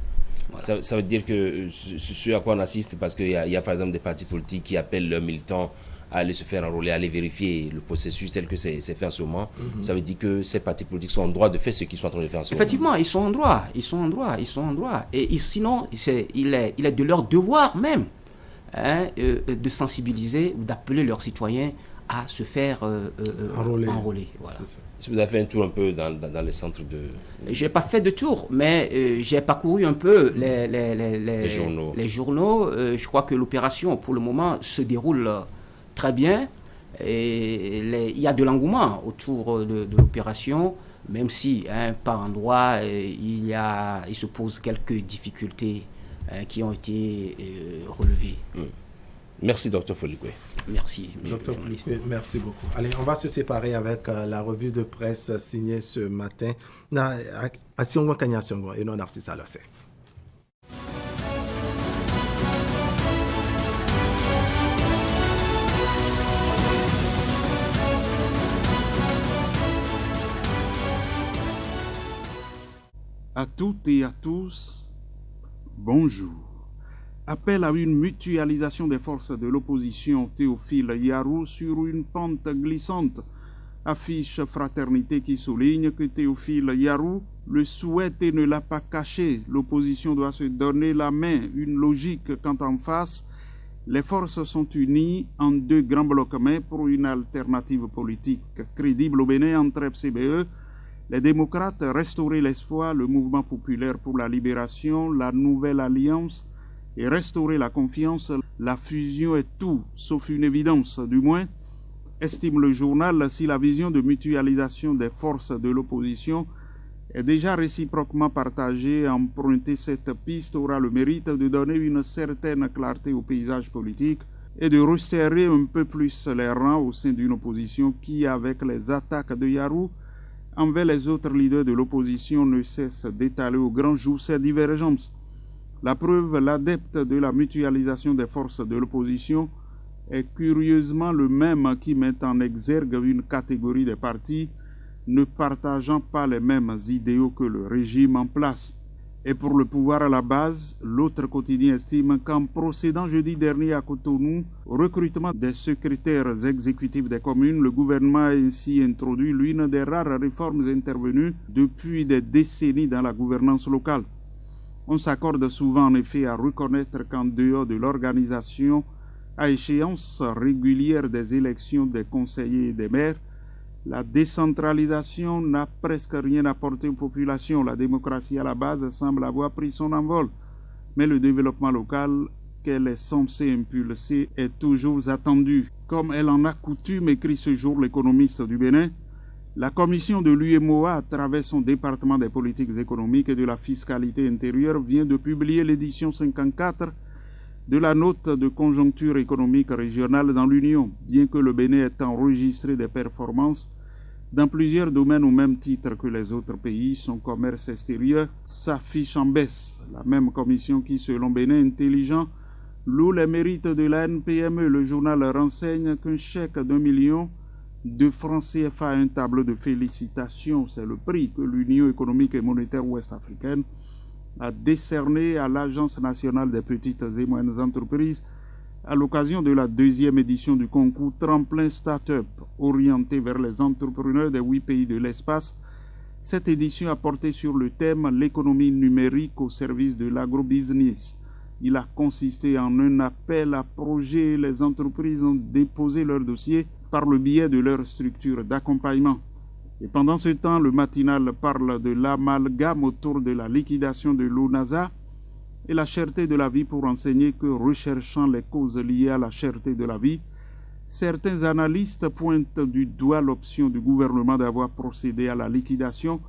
Voilà. Ça veut dire que ce à quoi on assiste, parce qu'il y a par exemple des partis politiques qui appellent leurs militants à aller se faire enrôler, à aller vérifier le processus tel que c'est fait en ce moment. Ça veut dire que ces partis politiques sont en droit de faire ce qu'ils sont en train de faire en ce moment. Effectivement, ils sont en droit. Et sinon, il est de leur devoir même de sensibiliser ou d'appeler leurs citoyens à se faire enrôler. Voilà. Si vous avez fait un tour un peu dans les centres de... Je n'ai pas fait de tour, mais j'ai parcouru un peu les journaux. Je crois que l'opération, pour le moment, se déroule très bien. Et il y a de l'engouement autour de l'opération, même si par endroit, il se pose quelques difficultés qui ont été relevées. Merci, Dr. Folikwe. Merci. Dr. Folikwe, merci beaucoup. Allez, on va se séparer avec la revue de presse signée ce matin. Asiongo Kanyasongo et non Narcisse Alossé. À toutes et à tous, bonjour. Appel à une mutualisation des forces de l'opposition, Théophile Yarou sur une pente glissante. Affiche Fraternité qui souligne que Théophile Yarou le souhaite et ne l'a pas caché. L'opposition doit se donner la main, une logique quand en face, les forces sont unies en deux grands blocs mains pour une alternative politique crédible au Bénin entre FCBE, les démocrates, restaurer l'espoir, le mouvement populaire pour la libération, la nouvelle alliance, et restaurer la confiance. La fusion est tout, sauf une évidence, du moins, estime le journal, si la vision de mutualisation des forces de l'opposition est déjà réciproquement partagée. Emprunter cette piste aura le mérite de donner une certaine clarté au paysage politique et de resserrer un peu plus les rangs au sein d'une opposition qui, avec les attaques de Yarou envers les autres leaders de l'opposition, ne cesse d'étaler au grand jour ses divergences. La preuve, l'adepte de la mutualisation des forces de l'opposition est curieusement le même qui met en exergue une catégorie de partis ne partageant pas les mêmes idéaux que le régime en place. Et pour le pouvoir à la base, l'autre quotidien estime qu'en procédant jeudi dernier à Cotonou au recrutement des secrétaires exécutifs des communes, le gouvernement a ainsi introduit l'une des rares réformes intervenues depuis des décennies dans la gouvernance locale. On s'accorde souvent en effet à reconnaître qu'en dehors de l'organisation à échéance régulière des élections des conseillers et des maires, la décentralisation n'a presque rien apporté aux populations. La démocratie à la base semble avoir pris son envol. Mais le développement local qu'elle est censée impulser est toujours attendu. Comme elle en a coutume, écrit ce jour l'économiste du Bénin, la commission de l'UMOA, à travers son département des politiques économiques et de la fiscalité intérieure, vient de publier l'édition 54 de la note de conjoncture économique régionale dans l'Union. Bien que le Bénin ait enregistré des performances dans plusieurs domaines au même titre que les autres pays, son commerce extérieur s'affiche en baisse. La même commission qui, selon Bénin Intelligent, loue les mérites de la NPME. Le journal renseigne qu'un chèque d'1 million de francs CFA à un tableau de félicitations, c'est le prix que l'Union économique et monétaire ouest-africaine a décerné à l'Agence nationale des petites et moyennes entreprises à l'occasion de la 2e édition du concours Tremplin Start-up, orienté vers les entrepreneurs des 8 pays de l'espace. Cette édition a porté sur le thème « L'économie numérique au service de l'agrobusiness ». Il a consisté en un appel à projet. Les entreprises ont déposé leur dossier par le biais de leur structure d'accompagnement. Et pendant ce temps, le matinal parle de l'amalgame autour de la liquidation de l'ONASA et la cherté de la vie pour enseigner que, recherchant les causes liées à la cherté de la vie, certains analystes pointent du doigt l'option du gouvernement d'avoir procédé à la liquidation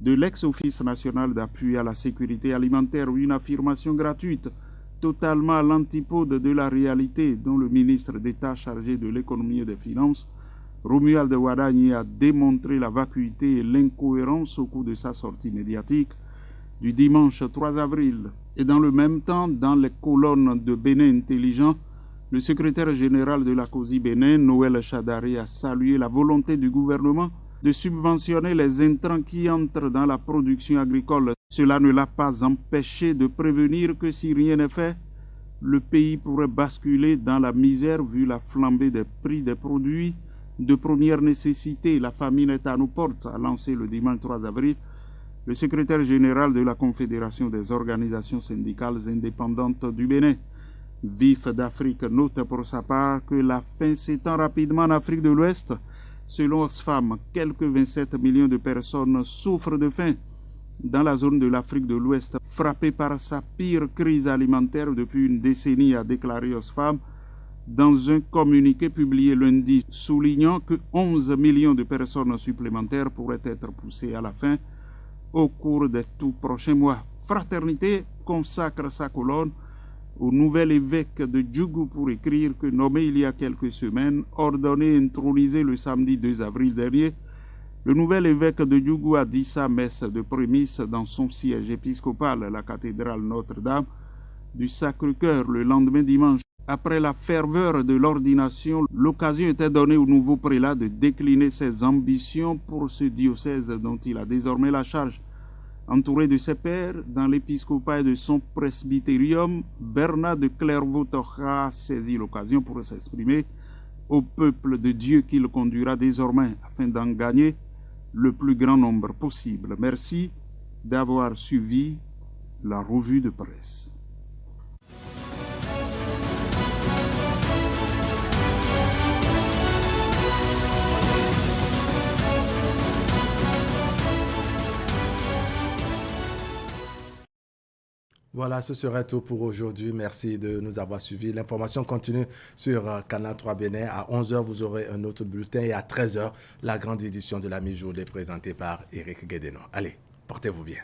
de l'ex-Office national d'appui à la sécurité alimentaire, une affirmation gratuite, totalement à l'antipode de la réalité, dont le ministre d'État chargé de l'économie et des finances, Romuald Wadagni, a démontré la vacuité et l'incohérence au cours de sa sortie médiatique du dimanche 3 avril. Et dans le même temps, dans les colonnes de Bénin Intelligent, le secrétaire général de la COSI Bénin, Noël Chadari, a salué la volonté du gouvernement de subventionner les intrants qui entrent dans la production agricole. Cela ne l'a pas empêché de prévenir que si rien n'est fait, le pays pourrait basculer dans la misère vu la flambée des prix des produits de première nécessité. La famine est à nos portes, a lancé le dimanche 3 avril le secrétaire général de la Confédération des organisations syndicales indépendantes du Bénin. Vif d'Afrique note pour sa part que la faim s'étend rapidement en Afrique de l'Ouest. Selon Oxfam, quelques 27 millions de personnes souffrent de faim dans la zone de l'Afrique de l'Ouest, frappée par sa pire crise alimentaire depuis une décennie, a déclaré Oxfam dans un communiqué publié lundi, soulignant que 11 millions de personnes supplémentaires pourraient être poussées à la faim au cours des tout prochains mois. Fraternité consacre sa colonne au nouvel évêque de Djougou pour écrire que, nommé il y a quelques semaines, ordonné et intronisé le samedi 2 avril dernier, le nouvel évêque de Djougou a dit sa messe de prémisse dans son siège épiscopal, la cathédrale Notre-Dame du Sacré-Cœur, le lendemain dimanche. Après la ferveur de l'ordination, l'occasion était donnée au nouveau prélat de décliner ses ambitions pour ce diocèse dont il a désormais la charge. Entouré de ses pairs dans l'épiscopat et de son presbytérium, Bernard de Clairvaux-Tocha a saisi l'occasion pour s'exprimer au peuple de Dieu qu'il conduira désormais afin d'en gagner le plus grand nombre possible. Merci d'avoir suivi la revue de presse. Voilà, ce serait tout pour aujourd'hui. Merci de nous avoir suivis. L'information continue sur Canal 3 Bénin. À 11h, vous aurez un autre bulletin et à 13h, la grande édition de la mi-journée présentée par Éric Guédénon. Allez, portez-vous bien.